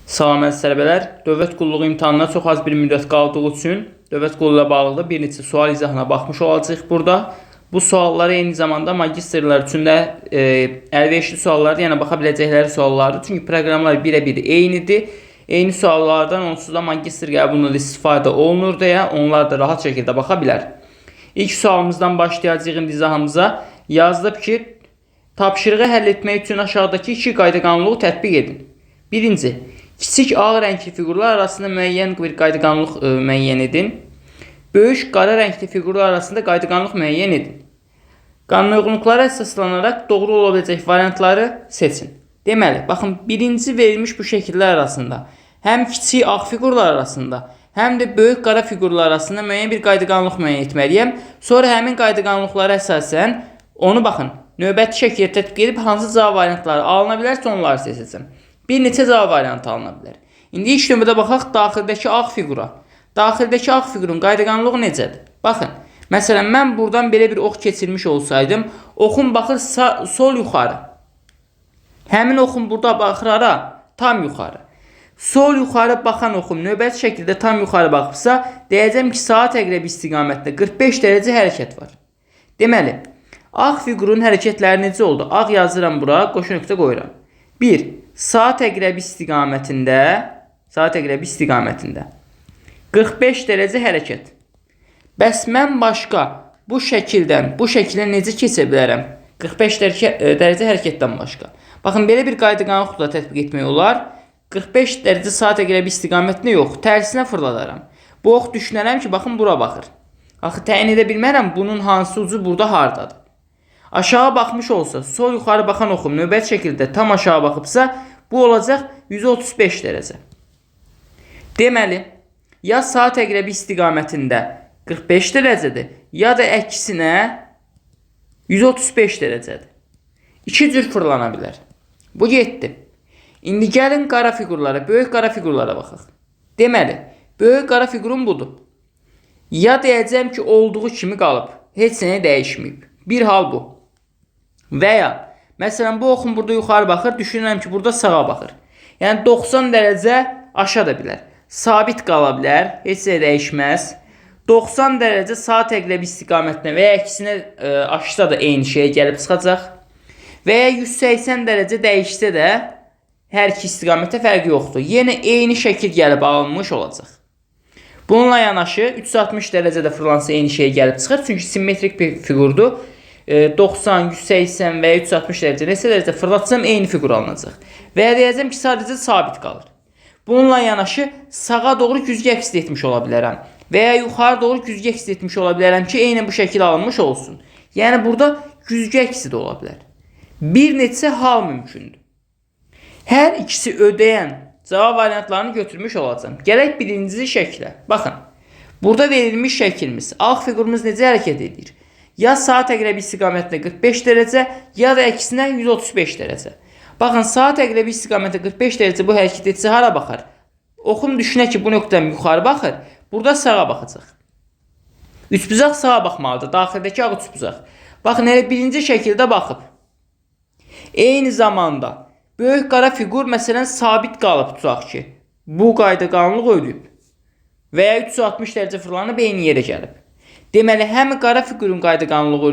Salam əziz tələbələr, dövlət qulluğu imtahanına çox az bir müddət qaldığı üçün dövlət qulluğu ilə bağlı bir neçə sual izahına baxmış olacağıq burada. Bu sualları eyni zamanda magistrlar üçün də əlverişli suallardır, yəni baxa biləcəkləri suallardır. Çünki proqramlar birə-bir eynidir. Eyni suallardan onsuz da magistr qəbulunda istifadə olunur deyə onlar da rahat şəkildə baxa bilər. İlk sualımızdan başlayacağıq izahımıza. Yazılıb ki, tapşırığı həll etmək üçün aşağıdakı iki qayda qanunluğu tətbiq edin. Birinci, kiçik ağ rəngli fiqurlar arasında müəyyən bir qayda-qanunluq müəyyən edin. Böyük qara rəngli fiqurlar arasında qayda-qanunluq müəyyən edin. Qanun uyğunluqlara əsaslanaraq doğru ola biləcək variantları seçin. Deməli, baxın, birinci verilmiş bu şəkillər arasında həm kiçik ağ fiqurlar arasında, həm də böyük qara fiqurlar arasında müəyyən bir qayda-qanunluq müəyyən etməliyəm. Sonra həmin qayda-qanunluqlara əsasən onu baxın, növbəti şəkildə tətbiq edib hansı cavab variantları alına bilərsə onları seçəcəm. Bir neçə cavab variantı alına bilər. İndi ilk növbədə baxaq daxildəki ağ fiqura. Daxildəki ağ fiqurun qayda-qanunluğu necədir? Baxın, məsələn, mən buradan belə bir ox keçirmiş olsaydım, oxum baxır sol yuxarı. Həmin oxum burada baxır hara? Tam yuxarı. Sol yuxarı baxan oxum növbəti şəkildə tam yuxarı baxıbsa, deyəcəm ki, saat əqrəbi istiqamətdə 45 dərəcə hərəkət var. Deməli, ağ fiqurun hərəkətləri necə oldu? Ağ yazıram bura, qoşu nöqtə qoyuram. 1. Saat əqrəbi istiqamətində 45 dərəcə hərəkət. Bəs mən başqa bu şəkildə necə keçə bilərəm? 45 dərəcə hərəkətdən başqa. Baxın, belə bir qayda-qanunluqla tətbiq etmək olar. 45 dərəcə saat əqrəbi istiqamətində yox, tərsinə fırladaram. Bu ox düşünərəm ki, baxın, bura baxır. Axı, təyin edə bilmərəm bunun hansı ucu burada hardadır. Aşağı baxmış olsa, sol yuxarı baxan oxum növbəti şəkildə tam aşağı baxıbsa, bu olacaq 135 dərəcə. Deməli, ya saat əqrəbi istiqamətində 45 dərəcədir, ya da əksinə 135 dərəcədir. İki cür fırlana bilər. Bu getdi. İndi gəlin qara fiqurlara, böyük qara fiqurlara baxaq. Deməli, böyük qara figurum budur. Ya deyəcəm ki, olduğu kimi qalıb, heç nə dəyişməyib. Bir hal bu. Və ya, məsələn, bu oxum burada yuxarı baxır, düşünürəm ki, burada sağa baxır. Yəni, 90 dərəcə aşağı da bilər. Sabit qala bilər, heç nə dəyişməz. 90 dərəcə saat əqrəbi istiqamətinə və ya əksinə aşsa da eyni şeyə gəlib çıxacaq. Və ya 180 dərəcə dəyişsə də hər iki istiqamətə fərqi yoxdur. Yenə eyni şəkil gəlib alınmış olacaq. Bununla yanaşı 360 dərəcədə fırlansa eyni şeyə gəlib çıxır. Çünki simmetrik bir fiqurdur. 90, 180 və ya 360 dərəcə neçə dərəcə fırlatsam eyni fiqur alınacaq. Və ya deyəcəm ki, sadəcə sabit qalır. Bununla yanaşı sağa doğru güzgə əks etmiş ola bilərəm. Və ya yuxarı doğru güzgə əks etmiş ola bilərəm ki, eyni bu şəkil alınmış olsun. Yəni, burada güzgə əksi də ola bilər. Bir neçə hal mümkündür. Hər ikisi ödəyən cavab variantlarını götürmüş olacağım. Gələk birinci şəklə. Baxın, burada verilmiş şəkilimiz, ağ fiqurumuz necə hərəkət edir? Ya saat əqrəbi istiqamətində 45 dərəcə, ya da əksinə 135 dərəcə. Baxın, saat əqrəbi istiqamətində 45 dərəcə bu hərəkət etsə hara baxar? Oxum düşünə ki, bu nöqtədən yuxarı baxır, burada sağa baxacaq. Üçbucaq sağa baxmalıdır, daxildəki ağ üçbucaq. Baxın, elə birinci şəkildə baxıb. Eyni zamanda böyük qara fiqur məsələn sabit qalıb tutaq ki, bu qayda-qanunluq ödəyib və ya 360 dərəcə fırlanıb eyni yerə gəlib. Deməli, həm qara fiqurun qayda-qanunluğu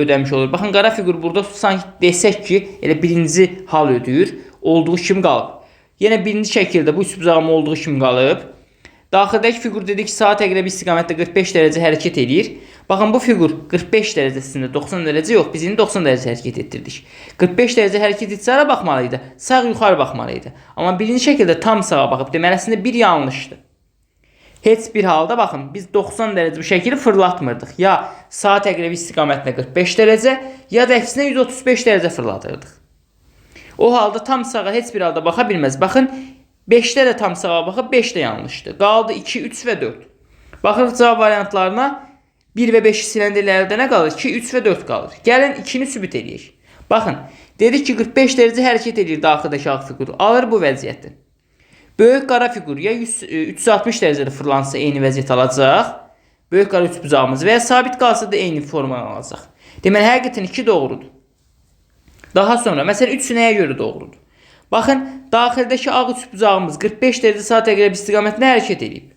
ödəmiş olur. Baxın, qara fiqur burada sanki desək ki, elə birinci hal ödəyir, olduğu kimi qalıb. Yenə birinci şəkildə bu üçbucağım olduğu kimi qalıb. Daxildəki fiqur dedik ki, saat əqrəbi istiqamətdə 45 dərəcə hərəkət edir. Baxın, bu fiqur 45 dərəcəsində 90 dərəcə yox, biz indi 90 dərəcə hərəkət etdirdik. 45 dərəcə hərəkət etsə hara baxmalıydı? Sağ yuxarı baxmalıydı. Amma birinci şəkildə tam sağa baxıb, deməli, əslində bir yanlışdır. Heç bir halda, baxın, biz 90 dərəcə bu şəkili fırlatmırdıq. Ya saat əqrəbi istiqamətində 45 dərəcə, ya da əksinə 135 dərəcə fırladırdıq. O halda tam sağa heç bir halda baxa bilməz. Baxın, 5-də də tam sağa baxıb, 5 də yanlışdır. Qaldı 2, 3 və 4. Baxırıq cavab variantlarına 1 və 5-i siləndə nə qalır? 2, 3 və 4 qalır. Gəlin 2-ni sübut edək. Baxın, dedik ki, 45 dərəcə hərəkət edir daxildəki ağ fiqur. Alır bu vəziyyəti. Böyük qara fiqur ya 360 dərəcədə fırlansa eyni vəziyyət alacaq. Böyük qara üçbucağımız və ya sabit qalsa da eyni forma alacaq. Deməli, həqiqətən 2 doğrudur. Daha sonra, məsələn, 3 nəyə görə doğrudur? Baxın, daxildəki ağ üçbucağımız 45 dərəcə saat əqrəb istiqamətində hərəkət edib.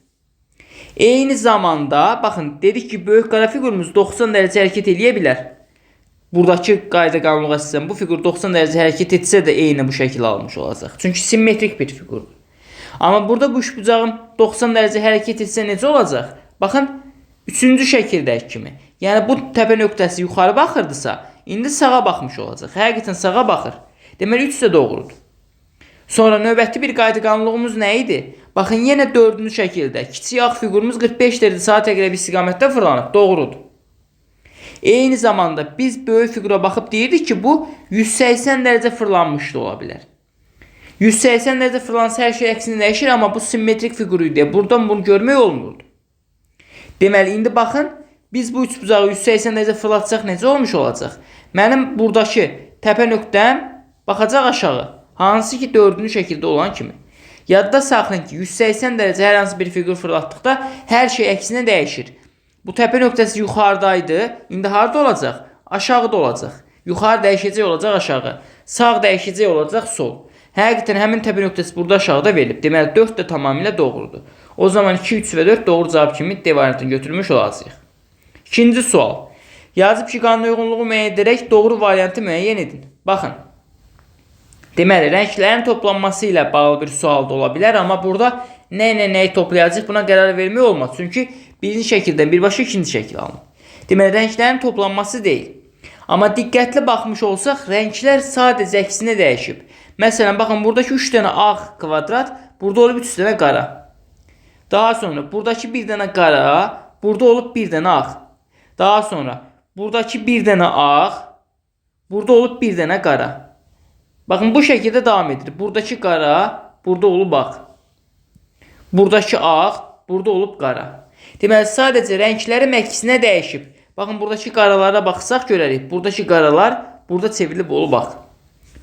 Eyni zamanda, baxın, dedik ki, böyük qara fiqurumuz 90 dərəcə hərəkət edə bilər. Buradakı qayda qanunluğa əsasən bu fiqur 90 dərəcə hərəkət etsə də eyni bu şəkil almış olacaq. Çünki simmetrik bir fiqurdur. Amma burada bu üçbucağın 90 dərəcə hərəkət etsə necə olacaq? Baxın, üçüncü şəkildəki kimi. Yəni, bu təpə nöqtəsi yuxarı baxırdısa, indi sağa baxmış olacaq. Həqiqətən sağa baxır. Deməli, 3 də doğrudur. Sonra növbəti bir qayda qanunluğumuz nə idi? Baxın, yenə dördüncü şəkildə kiçik ağ fiqurumuz 45 dərəcə saat əqrəb istiqamətdə fırlanıb. Doğrudur. Eyni zamanda biz böyük fiqura baxıb deyirdik ki, bu 180 dərəcə fırlanmış da ola bilər. 180 dərəcə fırlansa hər şey əksini dəyişir, amma bu simmetrik fiqur idi. Buradan bunu görmək olmurdu. Deməli, indi baxın, biz bu üçbucağı 180 dərəcə fırlatsaq necə olmuş olacaq? Mənim buradakı təpə nöqtəm baxacaq aşağı. Hansı ki, dördüncü şəkildə olan kimi. Yadda saxlayın ki, 180 dərəcə hər hansı bir fiqur fırlatdıqda hər şey əksinə dəyişir. Bu təpə nöqtəsi yuxarıdaydı. İndi harada olacaq? Aşağıda olacaq. Yuxarı dəyişəcək olacaq aşağı. Sağ dəyişəcək olacaq sol. Həqiqətən həmin təpə nöqtəsi burada aşağıda verilib. Deməli, 4 də tamamilə doğrudur. O zaman 2, 3 və 4 doğru cavab kimi D variantını götürmüş olacaq. İkinci sual. Yazıb ki, qanuna uyğunluğu müəyyən edərək doğru variantı müəyyən edin. Baxın. Deməli, rənglərin toplanması ilə bağlı bir sual da ola bilər, amma burada nə ilə nəyi toplayacaq buna qərar vermək olmaz. Çünki birinci şəkildən birbaşa ikinci şəkil alınır. Deməli, rənglərin toplanması deyil. Amma diqqətli baxmış olsaq, rənglər sadəcə əksinə dəyişib. Məsələn, baxın, buradakı 3 dənə ağ kvadrat, burada olub 3 dənə qara. Daha sonra, buradakı bir dənə qara, burada olub bir dənə ağ. Daha sonra, buradakı bir dənə ağ, burada olub bir dənə qara. Baxın, bu şəkildə davam edir. Buradakı qara, burada olub ağ. Buradakı ağ, burada olub qara. Deməli, sadəcə rənglərim əksinə dəyişib. Baxın, buradakı qaralara baxsaq görərik. Buradakı qaralar burada çevrilib olub ağ.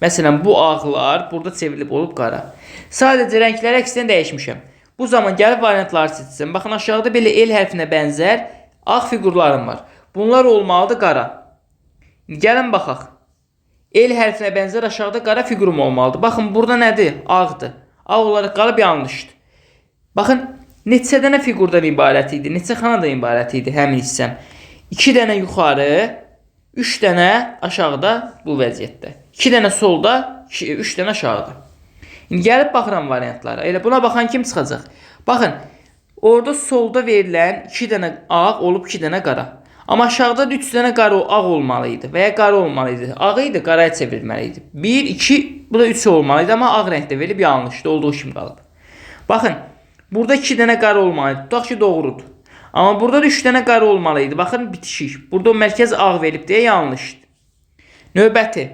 Məsələn, bu ağlar burada çevrilib olub qara. Sadəcə rəngləri əksinə dəyişmişəm. Bu zaman gəlib variantları seçsəm. Baxın, aşağıda belə el hərfinə bənzər ağ fiqurlarım var. Bunlar olmalıdır qara. Gəlin baxaq. El hərfinə bənzər aşağıda qara figurum olmalıdır. Baxın, burada nədir? Ağdır. Ağ olaraq qalıb yanlışdır. Baxın, neçə dənə figurdan ibarət idi? Neçə xanadan ibarət idi həmin hissəm? 2 dənə yuxarı, 3 dənə aşağıda bu vəziyyətdə. 2 dənə solda, 3 dənə aşağıda. İndi gəlib baxıram variantlara. Elə buna baxan kim çıxacaq? Baxın, orada solda verilən 2 dənə ağ olub 2 dənə qara. Amma aşağıda 3 dənə qara ağ olmalı idi və ya qara olmalı idi. Ağı idi, qaraya çevrilməli idi. 1, 2, bu da 3 olmalı idi, amma ağ rəngdə verilib yanlışdı, olduğu kimi qalıb. Baxın, burada 2 dənə qara olmalı idi. Tutaq ki, doğrudur. Amma burada da 3 dənə qara olmalı idi. Baxın, bitişik. Burada o mərkəz ağ verilib deyə yanlışdır. Növbəti.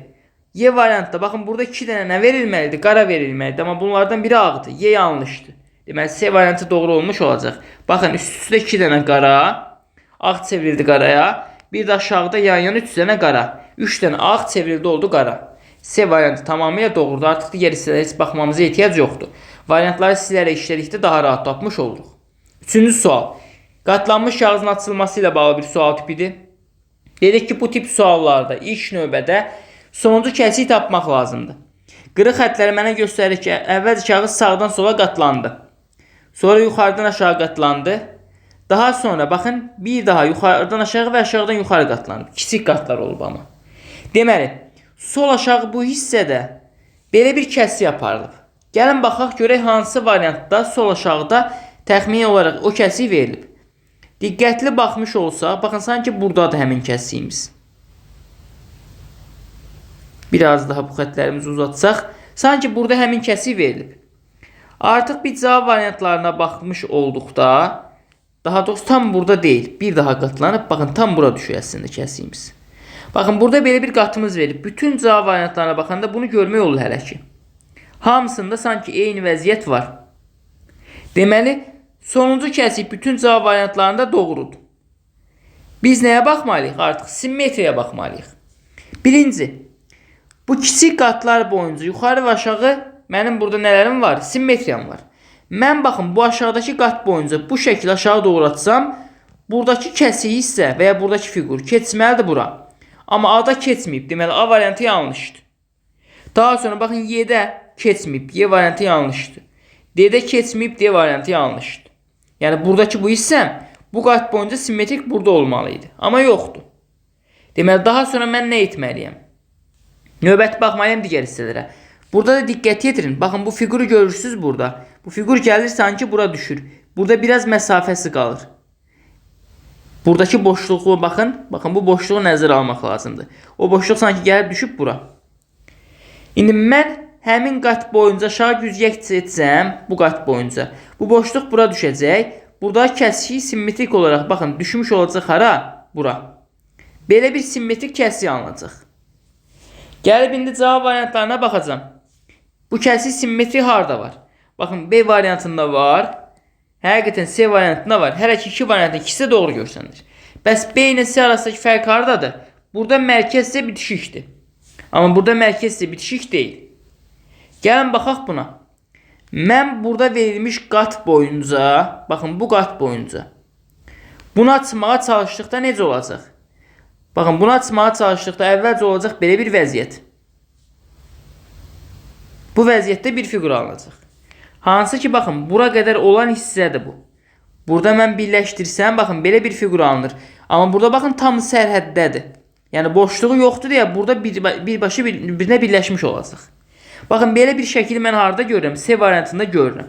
Y variantda, baxın, burada 2 dənə nə verilməlidir? Qara verilməlidir, amma bunlardan biri ağdır. Y yanlışdır. Deməli, C variantı doğru olmuş olacaq. Baxın, üst-üstə 2 dənə qara, ağ çevrildi qaraya. Bir də aşağıda yan-yana 3 dənə qara. 3 dənə ağ çevrildi oldu qara. C variantı tamamilə doğrudur. Artıq digər hissələrə heç baxmamıza ehtiyac yoxdur. Variantları silərək işlədikdə daha rahat tapmış oluruq. Üçüncü sual. Qatlanmış kağızın açılması ilə bağlı bir sual tipidir. Dedik ki, bu tip suallarda ilk növbədə sonuncu kəsiyi tapmaq lazımdır. Qırıq xətləri mənə göstərir ki, əvvəlcə kağız sağdan sola qatlandı. Sonra yuxarıdan aşağı qatlandı. Daha sonra baxın, bir daha yuxarıdan aşağı və aşağıdan yuxarı qatlanıb. Kiçik qatlar olub amma. Deməli, sol aşağı bu hissədə belə bir kəsi aparılıb. Gəlin baxaq, görək hansı variantda sol aşağıda təxmini olaraq o kəsi verilib. Diqqətli baxmış olsaq, baxın, sanki buradadır həmin kəsiyimiz. Biraz daha bu xətlərimizi uzatsaq, sanki burada həmin kəsi verilib. Artıq bir cavab variantlarına baxmış olduqda, daha doğrusu tam burada deyil, bir daha qatlanıb, baxın, tam bura düşüyor əslində kəsiyimiz. Baxın, burada belə bir qatımız verilib. Bütün cavab variantlarına baxanda bunu görmək olur hələ ki. Hamısında sanki eyni vəziyyət var. Deməli, sonuncu kəsik bütün cavab variantlarında doğrudur. Biz nəyə baxmalıyıq? Artıq simmetriyə baxmalıyıq. Birinci, bu kiçik qatlar boyunca yuxarı və aşağı mənim burada nələrim var? Simmetriyam var. Mən baxın, bu aşağıdakı qat boyunca bu şəkil aşağı doğru atsam, buradakı kəsik hissə və ya buradakı fiqur keçməlidir bura. Amma A-da keçməyib. Deməli, A variantı yanlışdır. Daha sonra baxın, Y-də keçməyib. Y variantı yanlışdır. D-də keçməyib. D variantı yanlışdır. Yəni buradakı bu hissəm bu qat boyunca simmetrik burada olmalı idi. Amma yoxdur. Deməli daha sonra mən nə etməliyəm? Növbəti baxmalıyam digər hissələrə. Burada da diqqət yetirin. Baxın bu fiquru görürsünüz burada. Bu fiqur gəlir sanki bura düşür. Burada biraz məsafəsi qalır. Buradakı boşluğu baxın. Baxın bu boşluğu nəzərə almaq lazımdır. O boşluq sanki gəlib düşüb bura. İndi mən həmin qat boyunca aşağı güzgək etsəm, bu qat boyunca. Bu boşluq bura düşəcək. Burada kəsiyi simmetrik olaraq baxın düşmüş olacaq hara? Bura. Belə bir simmetrik kəsiyi alınacaq. Gəlib indi cavab variantlarına baxacağım. Bu kəsiyi simmetri harda var? Baxın B variantında var. Həqiqətən C variantında var. Hər iki variantın ikisi də doğru görsənir. Bəs B ilə C arasındakı fərq hardadır? Burada mərkəz isə bitişikdir. Amma burada mərkəz isə bitişik deyil. Gəlin baxaq buna. Mən burada verilmiş qat boyunca, baxın bu qat boyunca bunu açmağa çalışdıqda necə olacaq? Baxın bunu açmağa çalışdıqda əvvəlcə olacaq belə bir vəziyyət. Bu vəziyyətdə bir fiqur alınacaq. Hansı ki baxın bura qədər olan hissədir bu. Burada mən birləşdirsəm baxın belə bir fiqur alınır. Amma burada baxın tam sərhəddədir. Yəni boşluğu yoxdur deyə burada birbaşa birbirine birləşmiş olacaq. Baxın belə bir şəkili mən harda görürəm? C variantında görürəm.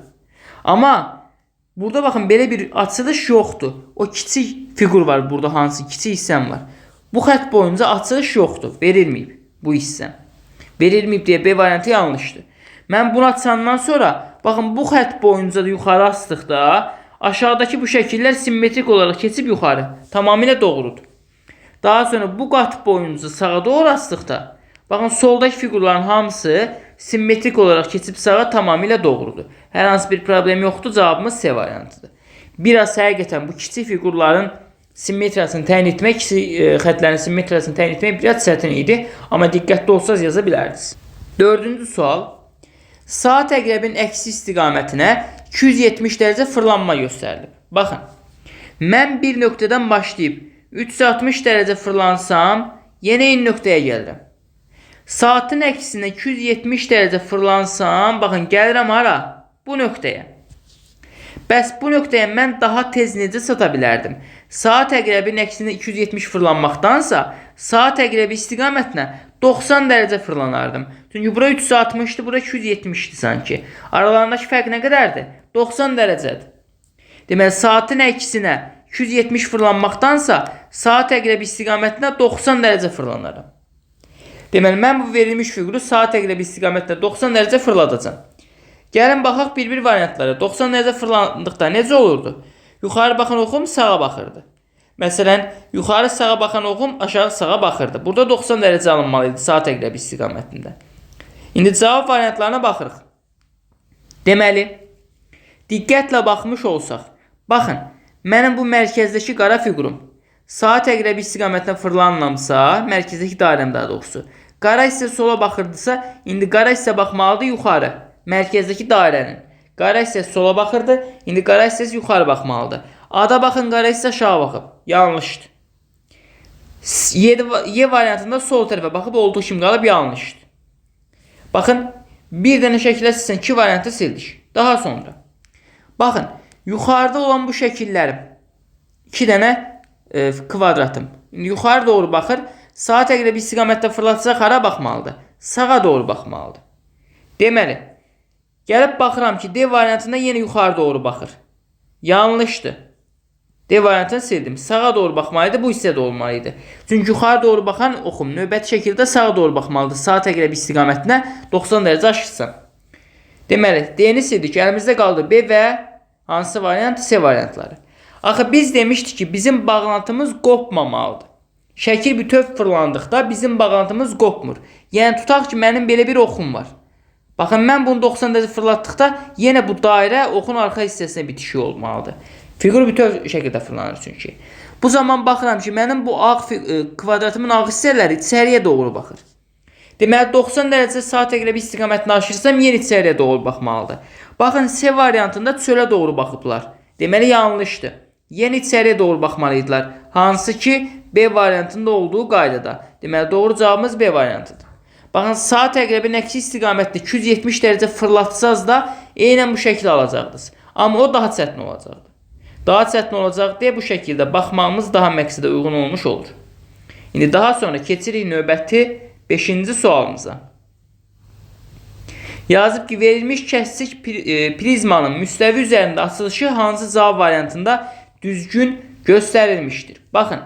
Amma burada baxın belə bir açılış yoxdur. O kiçik fiqur var burada hansı kiçik hissəm var. Bu xətt boyunca açılış yoxdur. Verilməyib bu hissəm. Verilməyib deyə B variantı yanlışdır. Mən bunu açandan sonra baxın bu xətt boyunca da yuxarı asdıqda aşağıdakı bu şəkillər simmetrik olaraq keçib yuxarı. Tamamilə doğrudur. Daha sonra bu qat boyunca sağa doğru asdıqda baxın soldakı fiqurların hamısı simmetrik olaraq keçib sağa tamamilə doğrudur. Hər hansı bir problem yoxdur. Cavabımız C variantıdır. Biraz həqiqətən bu kiçik fiqurların simmetriyasını təyin etmək, xətlərin simmetriyasını təyin etmək biraz çətin idi. Amma diqqətli olsanız yaza bilərdiniz. Dördüncü sual. Saat əqrəbin əksi istiqamətinə 270 dərəcə fırlanma göstərilib. Baxın, mən bir nöqtədən başlayıb 360 dərəcə fırlansam, yenə eyni nöqtəyə gəlirəm. Saatın əksinə 270 dərəcə fırlansam, baxın, gəlirəm hara? Bu nöqtəyə. Bəs bu nöqtəyə mən daha tez necə çata bilərdim? Saat əqrəbinin əksinə 270 fırlanmaqdansa, saat əqrəbi istiqamətinə 90 dərəcə fırlanardım. Çünki bura 360'dır, bura 270'dir sanki. Aralarındakı fərq nə qədərdir? 90 dərəcədir. Deməli, saatın əksinə 270 fırlanmaqdansa, saat əqrəbi istiqamətinə 90 dərəcə fırlanaram. Deməli, mən bu verilmiş fiquru saat əqrəbi istiqamətinə 90 dərəcə fırladacam. Gəlin baxaq bir variantlara. 90 dərəcə fırlandıqda necə olurdu? Yuxarı baxan oxum sağa baxırdı. Məsələn, yuxarı sağa baxan oxum aşağı sağa baxırdı. Burada 90 dərəcə alınmalıydı saat əqrəbi istiqamətində. İndi cavab variantlarına baxırıq. Deməli, diqqətlə baxmış olsaq, baxın, mənim bu mərkəzdəki qara fiqurum saat əqrəbi istiqamətinə fırlanmamsa, mərkəzdəki dairəm daha doğrusu, qara hissə sola baxırdısa, indi qara hissə baxmalıdır yuxarı. Mərkəzdəki dairənin. Qara hissə sola baxırdı, indi qara hissəsi yuxarı baxmalıdır. Ada baxın, qara hissə aşağı baxıb. Yanlışdır. Y variantında sol tərəfə baxıb olduğu kimi qalıb yanlışdır. Baxın, bir dənə şəkillər silsən 2 variantı sildik. Daha sonra. Baxın, yuxarıda olan bu şəkillərim 2 dənə kvadratım. Yuxarı doğru baxır. Saat əqrəbi istiqamətdə fırlatsaq hara baxmalıdır? Sağa doğru baxmalıdır. Deməli, gəlib baxıram ki, D variantında yenə yuxarı doğru baxır. Yanlışdır. D variantını sildim. Sağa doğru baxmalıydı, bu hissədə olmalıydı. Çünki yuxarı doğru baxan oxum növbəti şəkildə sağa doğru baxmalıdır. Saat əqrəbi istiqamətinə 90 dərəcə aşırsam. Deməli, D-ni sildik. Əlimizdə qaldı B və hansı variant? C variantları. Axı biz demişdik ki, bizim bağlantımız qopmamalıdır. Şəkil bütöv fırlandıqda bizim bağlantımız qopmur. Yəni, tutaq ki, mənim belə bir oxum var. Baxın, mən bunu 90 dərəcə fırlatdıqda yenə bu dairə oxun arxa hissəsinə bitişik olmalıdır. Fiqur bütöv şəkildə fırlanır çünki. Bu zaman baxıram ki, mənim bu ağ kvadratımın ağ hissələri içəriyə doğru baxır. Deməli, 90 dərəcə saat əqrəbi istiqamətini aşırsam, yenə içəriyə doğru baxmalıdır. Baxın, C variantında çölə doğru baxıblar. Deməli, yanlışdır. Yenə içəriyə doğru baxmalıydılar. Hansı ki, B variantında olduğu qaydada. Deməli, doğru cavabımız B variantıdır. Baxın, saat əqrəbin əksi istiqamətdə 270 dərəcə fırlatsaz da eynən bu şəkil alacaqdınız. Amma o daha çətin olacaqdır. Daha çətin olacaq deyə bu şəkildə baxmağımız daha məqsədə uyğun olmuş olur. İndi daha sonra keçirik növbəti 5-ci sualımıza. Yazıb ki, verilmiş kəskin prizmanın müstəvi üzərində açılışı hansı cavab variantında düzgün göstərilmişdir? Baxın,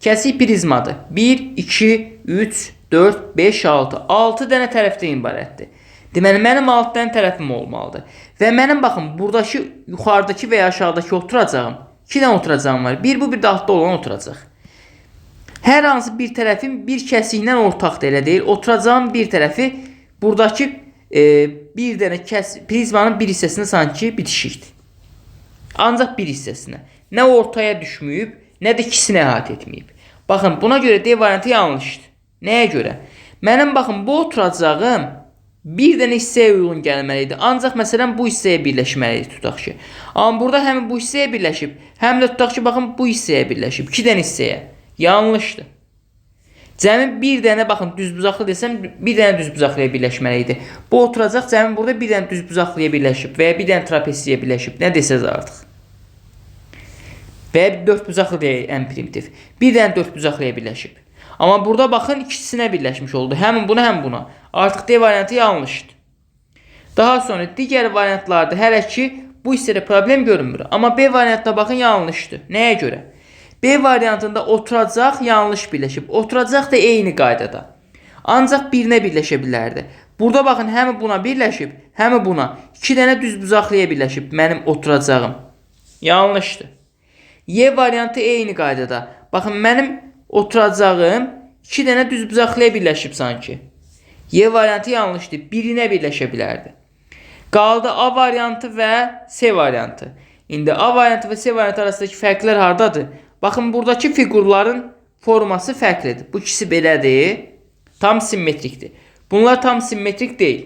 kəskin prizmadır. 1, 2, 3, 4, 5, 6. 6 dənə tərəfdən ibarətdir. Deməli, mənim 6 dənə tərəfim olmalıdır. Və mənim, baxın, buradakı, yuxarıdakı və ya aşağıdakı oturacağım. 2 dənə oturacağım var. Bir bu, bir də altda olan oturacaq. Hər hansı bir tərəfin bir kəsiklə ortaqdır, elə deyil. Oturacağım bir tərəfi buradakı bir dənə prizmanın bir hissəsinə sanki bitişikdir. Ancaq bir hissəsinə. Nə ortaya düşməyib, nə də ikisini əhatə etməyib. Baxın, buna görə D variantı yanlışdır. Nəyə görə? Mənim, baxın, bu oturacağım bir dənə hissəyə uyğun gəlməlidir. Ancaq, məsələn, bu hissəyə birləşməlidir, tutaq ki. Amma burada həm bu hissəyə birləşib, həm də tutaq ki, baxın, bu hissəyə birləşib. 2 dənə hissəyə. Yanlışdır. Cəmi bir dənə, baxın, düzbucaqlı desəm, bir dənə düzbucaqlıya birləşməlidir. Bu oturacaq, cəmi burada bir dənə düzbucaqlıya birləşib və ya bir dənə trapesiyə birləşib. Nə desəz artıq. Və ya dördbucaqlı deyək, ən primitiv. Bir dənə dördbucaqlıya birləşib. Amma burada baxın, ikisinə birləşmiş oldu. Həmin buna, həm buna. Artıq D variantı yanlışdır. Daha sonra digər variantlarda hələ ki, bu hissədə problem görünmür. Amma B variantına baxın, yanlışdır. Nəyə görə? B variantında oturacaq yanlış birləşib. Oturacaq da eyni qaydada. Ancaq birinə birləşə bilərdi. Burada baxın, həm buna birləşib, həm buna. 2 dənə düzbucaqlıya birləşib mənim oturacağım. Yanlışdır. Y variantı eyni qaydada. Baxın, mənim oturacağım 2 dənə düzbucaqlıya birləşib sanki. Y variantı yanlışdır. Birinə birləşə bilərdi. Qaldı A variantı və C variantı. İndi A variantı və C variantı arasındakı fərqlər hardadır? Baxın, buradakı fiqurların forması fərqlidir. Bu ikisi belədir. Tam simmetrikdir. Bunlar tam simmetrik deyil.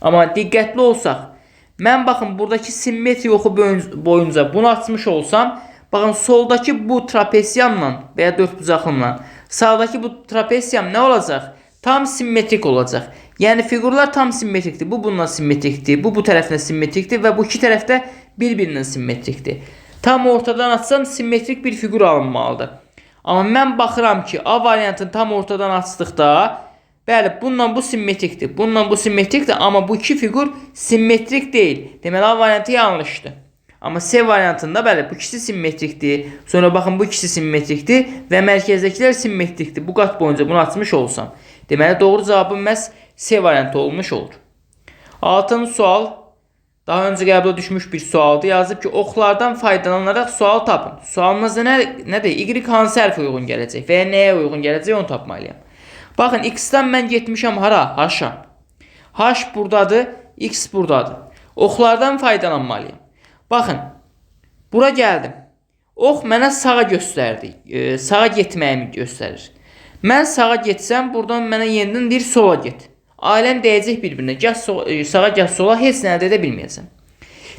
Amma diqqətli olsaq, mən baxın, buradakı simmetri oxu boyunca bunu açmış olsam, baxın, soldakı bu trapesiyamla və ya dördbucaqlımla sağdakı bu trapesiyam nə olacaq? Tam simmetrik olacaq. Yəni, fiqurlar tam simmetrikdir. Bu bununla simmetrikdir. Bu tərəflə simmetrikdir və bu iki tərəfdə bir-birindən simmetrikdir. Tam ortadan açsam simmetrik bir fiqur alınmalıdır. Amma mən baxıram ki, A variantını tam ortadan açdıqda, bəli, bununla bu simmetrikdir. Bununla bu simmetrikdir, amma bu iki fiqur simmetrik deyil. Deməli, A variantı yanlışdır. Amma C variantında, bəli, bu ikisi simmetrikdir. Sonra baxın, bu ikisi simmetrikdir və mərkəzdəkilər simmetrikdir. Bu qat boyunca bunu açmış olsam. Deməli, doğru cavabım məhz C variantı olmuş olur. 6-cı sual, daha öncə qəbula düşmüş bir sualdır. Yazıb ki, oxlardan faydalanaraq sual tapın. Sualımızda nədir? Y hansı hərfə uyğun gələcək və ya nəyə uyğun gələcək, onu tapmalıyam. Baxın, X-dan mən getmişəm hara? H-a. H buradadır, X buradadır. Oxlardan faydalanmalıyam. Baxın, bura gəldim. Ox mənə sağa göstərdi. Sağa getməyimi göstərir. Mən sağa getsəm, buradan mənə yenidən deyir, sola get. Ailəm dəyəcək bir-birinə. Gəl sağa, gəl sola, heç nə əldə edə bilməyəcəm.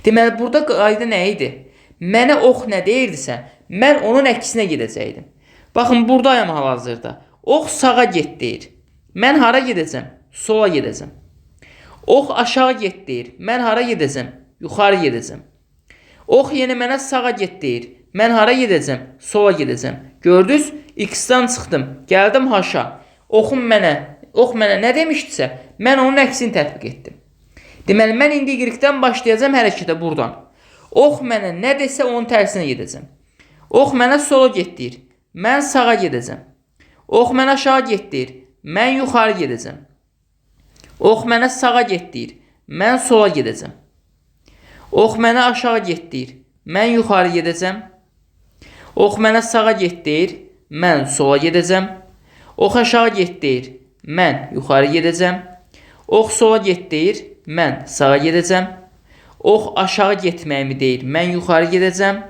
Deməli, burada qayda nə idi? Mənə ox nə deyirdisə, mən onun əksinə gedəcəkdim. Baxın, buradayım hal-hazırda. Ox sağa get deyir. Mən hara gedəcəm? Sola gedəcəm. Ox aşağı get deyir. Mən hara gedəcəm? Yuxarı gedəcəm. Ox yenə mənə sağa get deyir. Mən hara gedəcəm? Sola gedəcəm. Gördünüz? X-dan çıxdım. Gəldim H-a. Ox mənə nə demişdisə, mən onun əksini tətbiq etdim. Deməli, mən indi Y-dən başlayacağım hərəkətə buradan. Ox mənə nə desə, onun tərsinə gedəcəm. Ox mənə sola get deyir. Mən sağa gedəcəm. Ox mənə aşağı get deyir. Mən yuxarı gedəcəm. Ox mənə sağa get deyir. Mən sola gedəcəm. Ox mənə aşağı get deyir. Mən yuxarı gedəcəm. Ox mənə sağa get deyir. Mən sola gedəcəm. Ox aşağı get deyir. Mən yuxarı gedəcəm. Ox sola get deyir. Mən sağa gedəcəm. Ox aşağı getməyimi deyir. Mən yuxarı gedəcəm.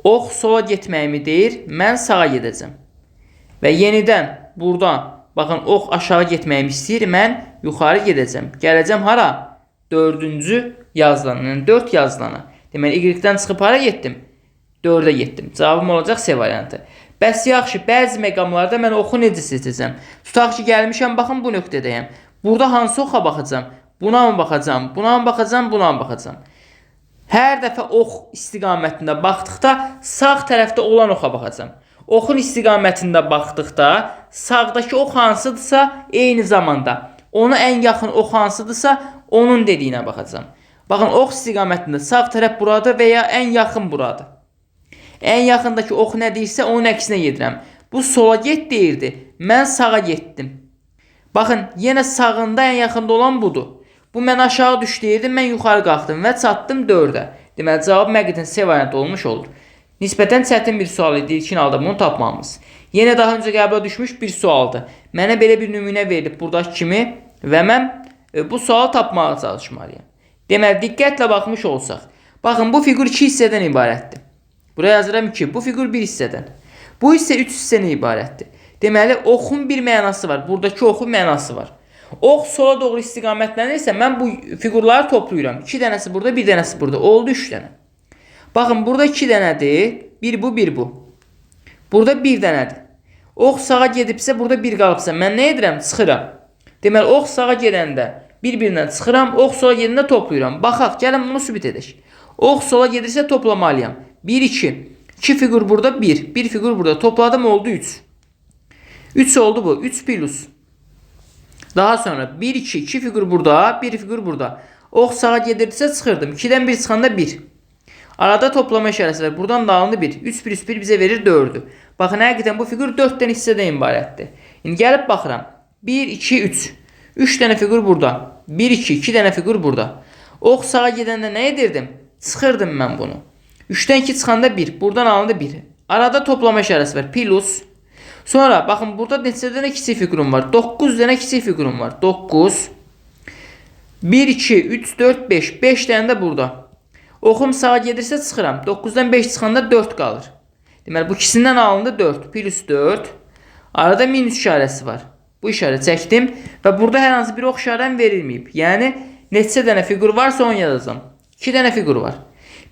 Ox sola getməyimi deyir. Mən sağa gedəcəm. Və yenidən buradan, baxın, ox aşağı getməyimi istəyir. Mən yuxarı gedəcəm. Gələcəm hara? 4-cü yazılana, yəni 4 yazılana. Deməli, Y-dən çıxıb hara getdim? 4-ə getdim. Cavabım olacaq C variantı. Bəs yaxşı, bəzi məqamlarda mən oxu necə seçəcəm? Tutaq ki, gəlmişəm, baxın bu nöqtədəyəm. Burada hansı oxa baxacam? Buna mı baxacam? Buna mı baxacam? Buna mı baxacam? Hər dəfə ox istiqamətində baxdıqda sağ tərəfdə olan oxa baxacam. Oxun istiqamətində baxdıqda sağdakı ox hansıdırsa eyni zamanda ona ən yaxın ox hansıdırsa onun dediyinə baxacam. Baxın, ox istiqamətində sağ tərəf buradır və ya ən yaxın buradır. Ən yaxındakı ox nə deyirsə onun əksinə gedirəm. Bu sola get deyirdi. Mən sağa getdim. Baxın, yenə sağında ən yaxında olan budur. Bu mən aşağı düş deyirdi, mən yuxarı qalxdım və çatdım 4-ə. Deməli, cavab məqətin C variantı olmuş olur. Nisbətən çətin bir sual idi, ilkin halda bunu tapmamız. Yenə daha öncə qəbula düşmüş bir sualdır. Mənə belə bir nümunə verilib buradakı kimi və mən bu sualı tapmağa çalışmalıyam. Deməli, diqqətlə baxmış olsaq. Baxın, bu fiqur 2 hissədən ibarətdir. Buraya yazıram ki, bu fiqur 1 hissədən. Bu hissə 3 hissədən ibarətdir. Deməli, oxun bir mənası var. Buradakı oxun mənası var. Ox sola doğru istiqamətlənirsə, mən bu fiqurları toplayıram. 2 dənəsi burada, 1 dənəsi burada. Oldu 3 dənə. Baxın, burada 2 dənədir. Bir bu, bir bu. Burada 1 dənədir. Ox sağa gedibsə, burada 1 qalıbsa, mən nə edirəm? Çıxıram. Deməli, ox sağa gedəndə bir-birindən çıxıram, ox sola gedəndə toplayıram. Baxaq, gəlin bunu sübut edək. Ox sola gedirsə toplamalıyam. 1, 2. 2 fiqur burada, 1. 1 fiqur burada. Topladım, oldu 3. 3 oldu bu. 3 plus. Daha sonra 1, 2. 2 fiqur burada, 1 fiqur burada. Ox sağa gedirdisə çıxırdım. 2-dən 1 çıxanda 1. Arada toplama işarəsi var. Buradan da alındı 1. 3 plus 1 bizə verir 4'ü. Baxın, həqiqətən bu fiqur 4 dənə hissədən ibarətdir. İndi gəlib baxıram. 1, 2, 3. 3 dənə fiqur burada. 1, 2, 2 dənə fiqur burada. Ox sağa gedəndə nə edirdim? Çıxırdım mən bunu. 3-dən 2 çıxanda 1. Buradan alındı 1. Arada toplama işarəsi var. Plus. Sonra baxın, burada neçə dənə kiçik figurum var? 9 dənə kiçik figurum var. 9. 1, 2, 3, 4, 5. 5 dənə də burada. Oxum sağa gedirsə çıxıram. 9-dan 5 çıxanda 4 qalır. Deməli, bu ikisindən alındı 4. Plus 4. Arada minus işarəsi var. Bu işarə çəkdim və burada hər hansı bir ox işarəm verilməyib. Yəni, neçə dənə fiqur varsa onu yazacağım. 2 dənə fiqur var.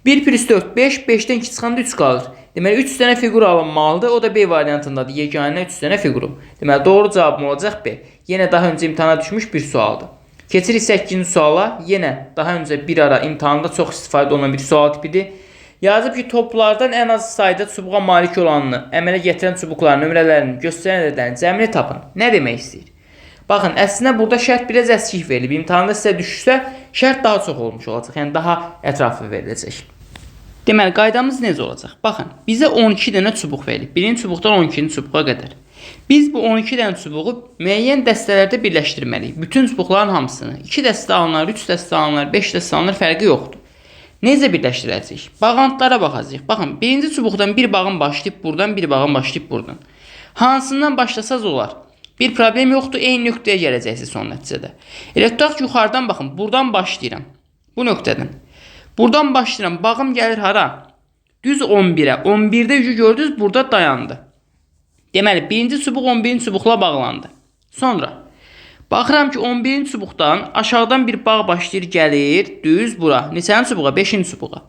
1 plus 4, 5. 5-dən 2 çıxanda 3 qalır. Deməli, 3 dənə fiqur alınmalıdır. O da B variantındadır. Yeganə 3 dənə fiqurum. Deməli, doğru cavabım olacaq B. Yenə daha öncə imtahana düşmüş bir sualdır. Keçirik 8-ci suala. Yenə daha öncə bir ara imtahanda çox istifadə olunan bir sual tipidir. Yazıb ki, toplardan ən az sayda çubuğa malik olanını, əmələ gətirən çubuqların nömrələrini, göstərən ədədlərin cəmini tapın. Nə demək istəyir? Baxın, əslində burada şərt biraz əskik verilib. İmtahanda sizə düşürsə, şərt daha çox olmuş olacaq. Yəni, daha ətraflı veriləcək. Deməli, qaydamız necə olacaq? Baxın, bizə 12 dənə çubuq verilib. Birinci çubuqdan 12-ci çubuğa qədər. Biz bu 12 dənə çubuğu müəyyən dəstələrdə birləşdirməliyik. Bütün çubuqların hamısını. 2 dəstə alınır, 3 dəstə alınır, 5 dəstə alınır, fərqi yoxdur. Necə birləşdirəcəyik? Bağlantılara baxacağıq. Baxın, birinci çubuqdan bir bağın başlayıb buradan, bir bağın başlayıb buradan. Hansından başlasaz olar? Bir problem yoxdur, eyni nöqtəyə gələcəksiniz son nəticədə. Elə tutaq ki, yuxarıdan baxın, buradan başlayıram. Bu nöqtədən. Buradan başlayıram, bağım gəlir hara? Düz 11'ə. 11'də yükü gördünüz, burada dayandı. Deməli, birinci çubuq 11-ci çubuqla bağlandı. Sonra, baxıram ki, 11-ci çubuqdan aşağıdan bir bağ başlayır, gəlir, düz bura. Neçənin çubuğa? 5-ci çubuğa.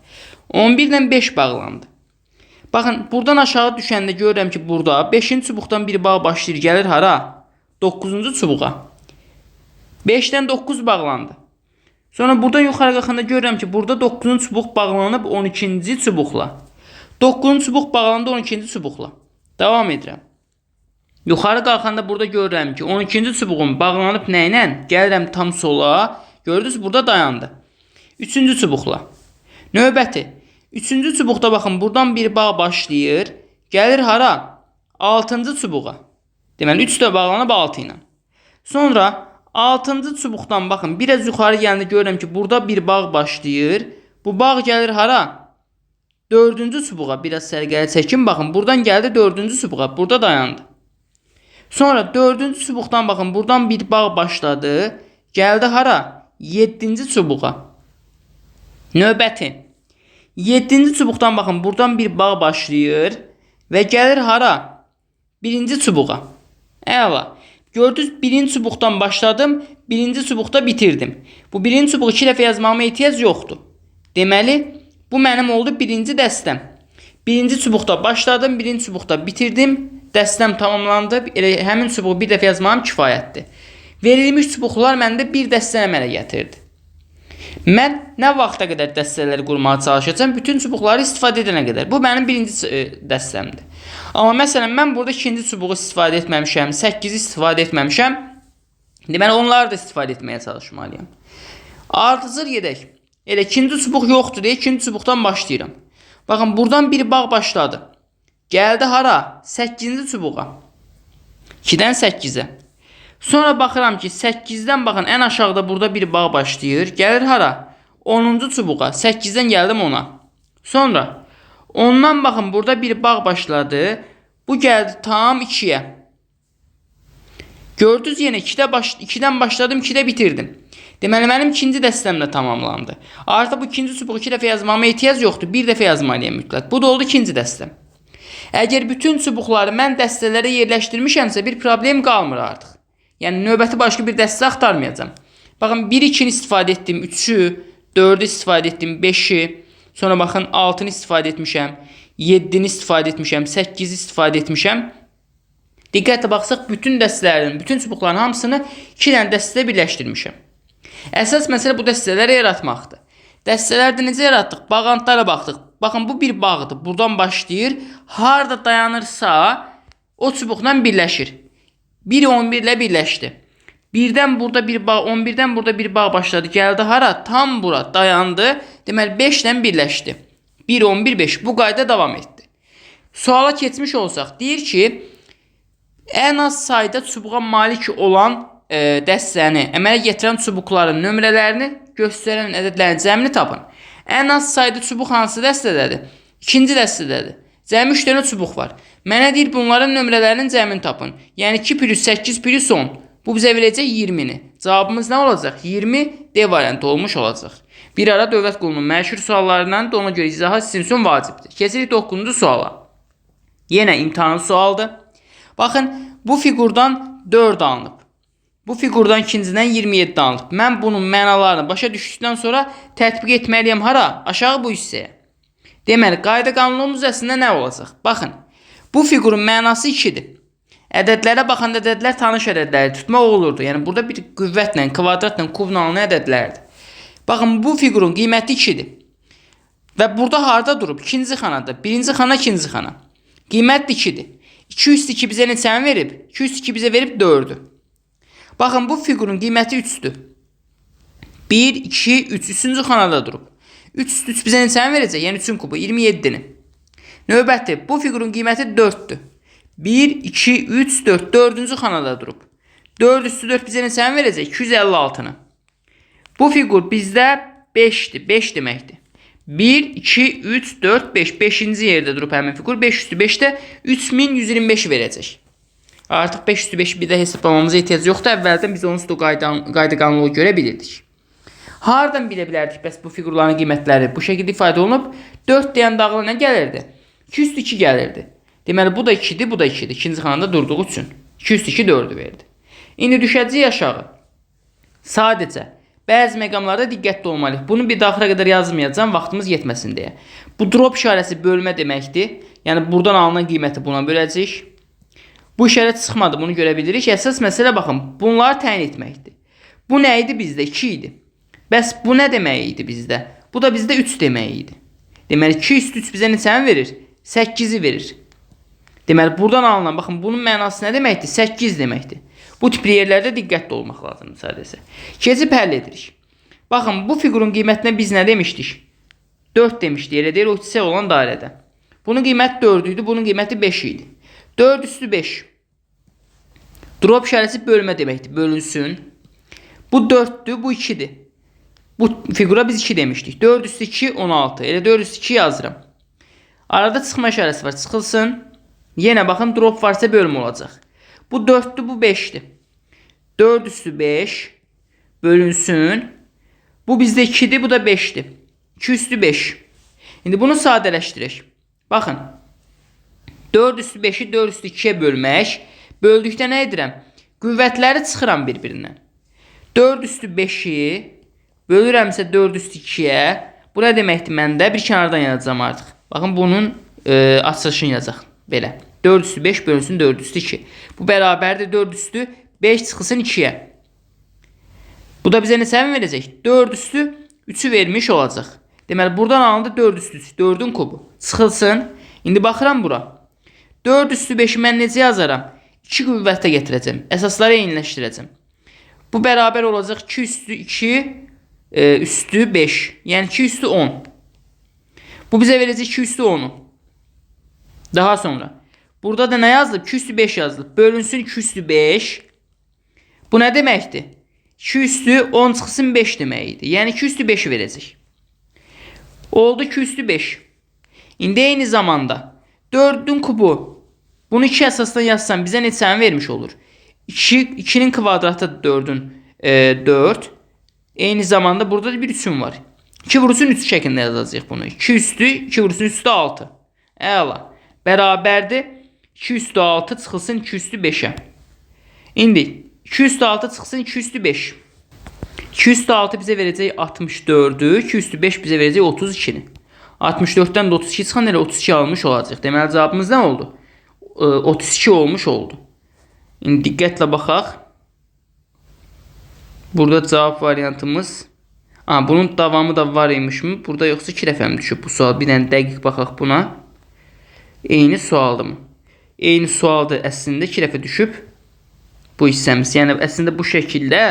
11 ilə 5 bağlandı. Baxın, buradan aşağı düşəndə görürəm ki, burada 5-ci çubuqdan bir bağ başlayır, gəlir hara? 9-cu çubuğa. 5-dən 9 bağlandı. Sonra buradan yuxarı qalxanda görürəm ki, burada 9-cu çubuq bağlanıb 12-ci çubuqla. 9-cu çubuq bağlandı 12-ci çubuqla. Davam edirəm. Yuxarı qalxanda burada görürəm ki, 12-ci çubuğum bağlanıb nə ilə? Gəlirəm tam sola. Gördünüz, burada dayandı. 3-cü çubuqla. Növbəti. 3-cü çubuqda baxın, buradan bir bağ başlayır. Gəlir hara? 6-cı çubuğa. Deməli, 3 də bağlanıb 6 ilə. Sonra 6-cı çubuqdan baxın, biraz yuxarı gəldiyində görürəm ki, burada bir bağ başlayır. Bu bağ gəlir hara? 4-cü çubuğa. Biraz sərgəli çəkin. Baxın, buradan gəldi 4-cü çubuğa. Burada dayandı. Sonra 4-cü çubuqdan baxın, buradan bir bağ başladı. Gəldi hara? 7-ci çubuğa. Növbəti. 7-ci çubuqdan baxın, buradan bir bağ başlayır. Və gəlir hara? 1-ci çubuğa. Əla. Gördünüz, 1-ci çubuqdan başladım, 1-ci çubuqda bitirdim. Bu 1-ci çubuğu 2 dəfə yazmama ehtiyac yoxdur. Deməli, bu mənim oldu 1-ci dəstəm. Birinci çubuqda başladım, birinci çubuqda bitirdim. Dəstəm tamamlandı. Elə həmin çubuğu bir dəfə yazmağım kifayətdir. Verilmiş çubuqlar məndə bir dəstə əmələ gətirdi. Mən nə vaxta qədər dəstələri qurmağa çalışacağam? Bütün çubuqları istifadə edənə qədər. Bu mənim birinci dəstəmdir. Amma məsələn, mən burada ikinci çubuğu istifadə etməmişəm, 8-i istifadə etməmişəm. Deməli, onları da istifadə etməyə çalışmalıyam. Ardıcıl gedək. Elə ikinci çubuq yoxdur deyə ikinci çubuqdan başlayıram. Baxın, buradan bir bağ başladı. Gəldi hara? 8-ci çubuğa. 2-dən 8-ə. Sonra baxıram ki, 8-dən baxın, ən aşağıda burada bir bağ başlayır. Gəlir hara? 10-cu çubuğa. 8-dən gəldim 10-a. Sonra 10-dan baxın, burada bir bağ başladı. Bu gəldi tam 2-yə. Gördünüz yenə 2-dən başladım, 2-də bitirdim. Deməli, mənim ikinci dəstəm də tamamlandı. Artıq bu ikinci çubuğu 2 dəfə yazmama ehtiyac yoxdur. Bir dəfə yazmalıyam mütləq. Bu da oldu ikinci dəstəm. Əgər bütün çubuqları mən dəstələrə yerləşdirmişəmsə, bir problem qalmır artıq. Yəni, növbəti başqa bir dəstə axtarmayacağam. Baxın, 1-2-ni istifadə etdim, 3-ü, 4-ü istifadə etdim, 5-i, sonra baxın, 6-nı istifadə etmişəm, 7-ni istifadə etmişəm, 8-i istifadə etmişəm. Diqqətlə baxsaq, bütün dəstələrin, bütün çubuqların hamısını 2 dənə dəstədə birləşdirmişəm. Əsas məsələ bu dəstələri yaratmaqdır. Dəstələrdə necə yaratdıq? Bağantlara baxdıq. Baxın, bu bir bağdır. Buradan başlayır. Harada dayanırsa, o çubuqla birləşir. 1-11 ilə birləşdi. 1-dən burada bir bağ, 11-dən burada bir bağ başladı. Gəldi hara? Tam bura dayandı. Deməli, 5 ilə birləşdi. 1-11-5. Bu qayda davam etdi. Suala keçmiş olsaq, deyir ki, ən az sayda çubuğa malik olan dəstəni əmələ gətirən çubuqların nömrələrini göstərən ədədlərin cəmini tapın. Ən az sayda çubuq hansı dəstədədir? İkinci dəstədədir. Cəmi 3 dənə çubuq var. Mənə deyir, bunların nömrələrinin cəmini tapın. Yəni 2 plus 8 plus 10. Bu bizə verəcək 20-ni. Cavabımız nə olacaq? 20 D variantı olmuş olacaq. Bir ara dövlət qulunun məşhur suallarından da ona görə izahat sizin üçün vacibdir. Keçirik 9-cu suala. Yenə imtahanlı sualdır. Baxın, bu fiqurdan 4 alınıb. Bu fiqurdan ikincidən 27 alınıb. Mən bunun mənalarını başa düşdükdən sonra tətbiq etməliyəm hara? Aşağı bu hissəyə. Deməli, qayda qanunumuz əslində nə olacaq? Baxın, bu fiqurun mənası 2-dir. Ədədlərə baxanda ədədlər tanış ədədləri tutmaq olurdu. Yəni, burada bir qüvvətlə, kvadratla, kubla alınan ədədlərdir. Baxın, bu fiqurun qiyməti 2-dir. Və burada harada durub? İkinci xanada. Birinci xana, ikinci xana. Qiymət 2-dir. 2 üstü 2 bizə neçəni verib? 2 üstü 2 bizə verib 4-ü. Baxın, bu fiqurun qiyməti 3-dür. 1, 2, 3. Üçüncü xanada durub. 3 üstü 3 bizə neçəni verəcək? Yəni 3-ün kubu, 27-ni. Növbəti, bu fiqurun qiyməti 4-dür. 1, 2, 3, 4. 4-cü xanada durub. 4 üstü 4 bizə neçəni verəcək? 256-nı. Bu fiqur bizdə 5-dir. 5 deməkdir. 1, 2, 3, 4, 5. 5-ci yerdə durub həmin fiqur. 5 üstü 5-də 3125 verəcək. Artıq 5 üstü 5-i bir də hesablamamıza ehtiyac yoxdur. Əvvəldən biz onsuz da qayda qanunu görə bilirdik. Hardan bilə bilərdik bəs bu fiqurların qiymətləri? Bu şəkildə ifadə olunub. 4 deyən dağılı nə gəlirdi? 2 üstü 2 gəlirdi. Deməli, bu da 2-dir, bu da 2-dir. İkinci xanada durduğu üçün. 2 üstü 2 4-ü verdi. İndi düşəcək aşağı. Sadəcə bəzi məqamlarda diqqətli olmalıyıq. Bunu bir daxıra qədər yazmayacağım, vaxtımız yetməsin deyə. Bu drop işarəsi bölmə deməkdir. Yəni, buradan alınan qiyməti buna böləcəyik. Bu işarət çıxmadı, bunu görə bilirik. Əsas məsələ, baxın, bunları təyin etməkdir. Bu nə idi bizdə? 2 idi. Bəs bu nə demək idi bizdə? Bu da bizdə 3 demək idi. Deməli, 2 üstü 3 bizə neçəni verir? 8-i verir. Deməli, buradan alınan, baxın, bunun mənası nə deməkdir? 8 deməkdir. Bu tipli yerlərdə diqqətli olmaq lazımdır sadəcə. Keçib həll edirik. Baxın, bu fiqurun qiymətinə biz nə demişdik? 4 demişdik, elə deyil, o hissə olan dairədə. Bunun qiyməti 4 idi, bunun qiyməti 5 idi. 4 üstü 5. Drop işarəsi bölmə deməkdir, bölünsün. Bu 4'dür, bu 2'dir. Bu fiqura biz 2 demişdik. 4 üstü 2, 16. Elə 4 üstü 2 yazıram. Arada çıxma işarəsi var, çıxılsın. Yenə baxın, drop varsa bölmə olacaq. Bu 4'dür, bu 5'dir. 4 üstü 5 bölünsün. Bu bizdə 2'dir, bu da 5'dir. 2 üstü 5. İndi bunu sadələşdirək. Baxın. 4 üstü 5'i 4 üstü 2'ye bölmək. Böldükdə nə edirəm? Qüvvətləri çıxıram bir-birindən. 4 üstü 5'i bölürəmsə 4 üstü 2'ye. Bu nə deməkdir məndə? Bir kənardan yazacağım artıq. Baxın, bunun açılışını yazacaq. Belə. 4 üstü 5 bölünsün 4 üstü 2. Bu bərabərdir 4 üstü 5 çıxılsın 2-yə. Bu da bizə neçə verəcək? 4 üstü 3'ü vermiş olacaq. Deməli, buradan alındı 4 üstü 3. 4'ün kubu. Çıxılsın. İndi baxıram bura. 4 üstü 5'i mən necə yazaram? 2 qüvvətə gətirəcəm. Əsasları eyniləşdirəcəm. Bu bərabər olacaq 2 üstü 2 üstü 5. Yəni 2 üstü 10. Bu bizə verəcək 2 üstü 10'u. Daha sonra. Burada da nə yazılıb? 2 üstü 5 yazılıb. Bölünsün 2 üstü 5. Bu nə deməkdir? 2 üstü 10 çıxsın 5 deməkdir. Yəni 2 üstü 5'i verəcək. Oldu 2 üstü 5. İndi eyni zamanda 4'ün kubu. Bunu 2 əsasdan yazsam bizə neçəni vermiş olur? 2'nin kvadratı 4'ün 4. Eyni zamanda burada da bir 3'ün var. 2 vurulsun 3 şəklində yazacağıq bunu. 2 üstü 2 vurulsun üstü 6. Əla. Bərabərdir 2 üstü 6 çıxılsın 2 üstü 5'ə. İndi 2 üstü 6 çıxsın 2 üstü 5. 2 üstü 6 bizə verəcək 64'ü. 2 üstü 5 bizə verəcək 32'ni. 64'dən də 32 çıxan elə 32 almış olacaq. Deməli cavabımız nə oldu? 32 olmuş oldu. İndi diqqətlə baxaq. Burada cavab variantımız. Bunun davamı da var imiş mi? Burada yoxsa 2 dəfə mi düşüb bu sual? Bir dənə dəqiq baxaq buna. Eyni sualdır mı? Eyni sualdır. Əslində 2 dəfə düşüb bu hissəmiz. Yəni əslində bu şəkildə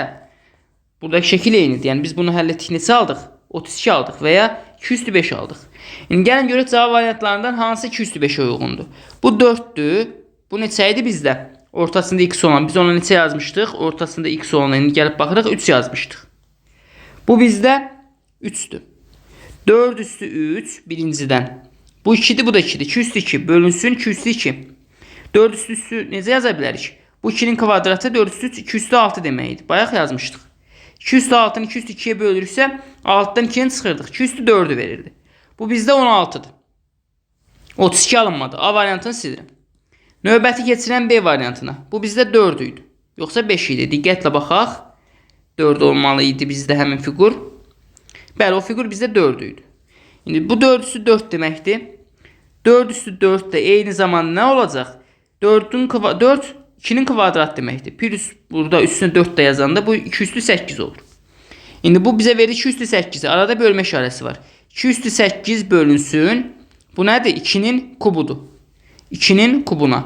buradakı şəkil eynidir. Yəni biz bunu həll etdik neçə aldıq? 32 aldıq və ya 2 üstü 5 aldıq. İndi gəlin görək cavab variantlarından hansı 2 üstü 5'ə uyğundur? Bu 4'dür. Bu neçə idi bizdə? Ortasında x olan. Biz ona neçə yazmışdıq? Ortasında x olan. İndi gəlib baxırıq 3 yazmışdıq. Bu bizdə 3'dür. 4 üstü 3 birincidən. Bu 2'dir, bu da 2'dir. 2 üstü 2 bölünsün 2 üstü 2. 4 üstü necə yaza bilərik? Bu 2'nin kvadratı 4 üstü 3 2 üstü 6 deməkdir. Bayaq yazmışdıq. 2 üstü 6'nı 2 üstü 2'yə bölürüksə 6'dan 2'ni çıxırdıq. 2 üstü 4'ü verirdi. Bu bizdə 16'dır. 32 alınmadı. A variantını silirəm. Növbəti keçirən B variantına. Bu bizdə 4 idi. Yoxsa 5 idi. Diqqətlə baxaq. 4 olmalı idi bizdə həmin figur. Bəli, o figur bizdə 4 idi. İndi bu 4 üstü 4 deməkdir. 4 üstü 4 də eyni zamanda nə olacaq? 4 2'nin kvadratı deməkdir. Plus burada üstünə 4 də yazanda bu 2 üstü 8 olur. İndi bu bizə verir 2 üstü 8'i. Arada bölmə işarəsi var. 2 üstü 8 bölünsün. Bu nədir? 2'nin kubudur. 2'nin kubuna.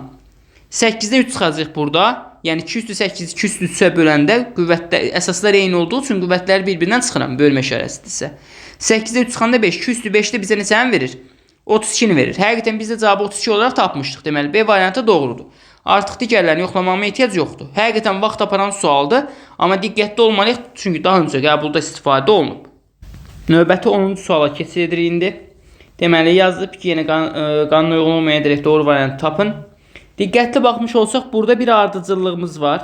8'də 3 çıxacaq burada. Yəni 2 üstü 8 2 üstü 3'ə böləndə qüvvətlər əsaslar eyni olduğu üçün qüvvətləri bir-birindən çıxıram. Bölmə işarəsidirsə. 8'də 3 çıxanda 5. 2 üstü 5'də bizə neçəni verir? 32'ni verir. Həqiqətən biz də cavabı 32 olaraq tapmışdıq. Deməli B variantı doğrudur. Artıq digərlərini yoxlamama ehtiyac yoxdur. Həqiqətən vaxt aparan sualdır. Amma diqqətli olmalıyıq çünki daha öncə qəbulda istifadə olunub. Növbəti 10-cu suala keçirik indi. Deməli yazılıb ki, yenə qanuna uyğun olmayan direkt doğru variantı tapın. Diqqətli baxmış olsaq burada bir ardıcıllığımız var.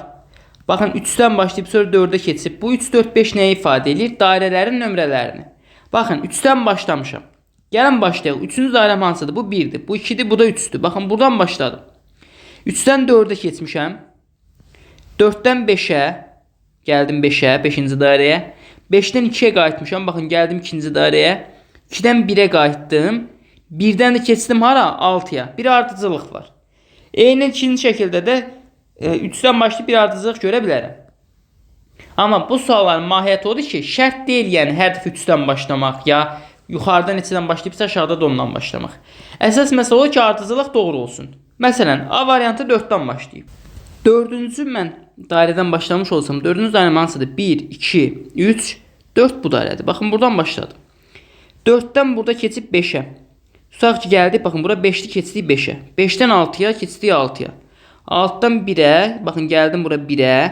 Baxın 3'dən başlayıb sonra 4'ə keçib. Bu 3, 4, 5 nəyi ifadə edir? Dairələrin nömrələrini. Baxın 3'dən başlamışam. Gəlin başlayaq. 3-cü dairəm hansıdır? Bu 1'dir. Bu 2'dir. Bu da 3'dür. Baxın buradan başladım. 3'dən 4'ə keçmişəm. 4'dən 5'ə. Gəldim 5'ə. 5-ci dairəyə. 5'dən 2'yə qayıtmışam. Baxın gəldim 2-ci dairəyə. 2'dən 1'ə qayıtdım. 1'dən də keçdim hara? 6'ya. Bir ardıcıllıq var. Eyni ikinci şəkildə də 3'dən başlayıb bir ardıcıllıq görə bilərəm. Amma bu sualların mahiyyəti odur ki, şərt deyil yəni hər dəfə 3'dən başlamaq ya yuxarıdan neçədən başlayıbsa aşağıda da ondan başlamaq. Əsas məsələ o ki, ardıcıllıq doğru olsun. Məsələn, A variantı 4'dən başlayıb. 4-cü mən dairədən başlamış olsam, 4-cü dairəm hansıdır? 1, 2, 3, 4 bu dairədir. Baxın, buradan başladım. 4'dən burada keçib 5'ə. Tutaq ki, gəldik, baxın, bura 5'li keçdik 5'ə. 5'dən 6'ya keçdik 6'ya. 6'dan 1'ə, baxın, gəldim bura 1'ə.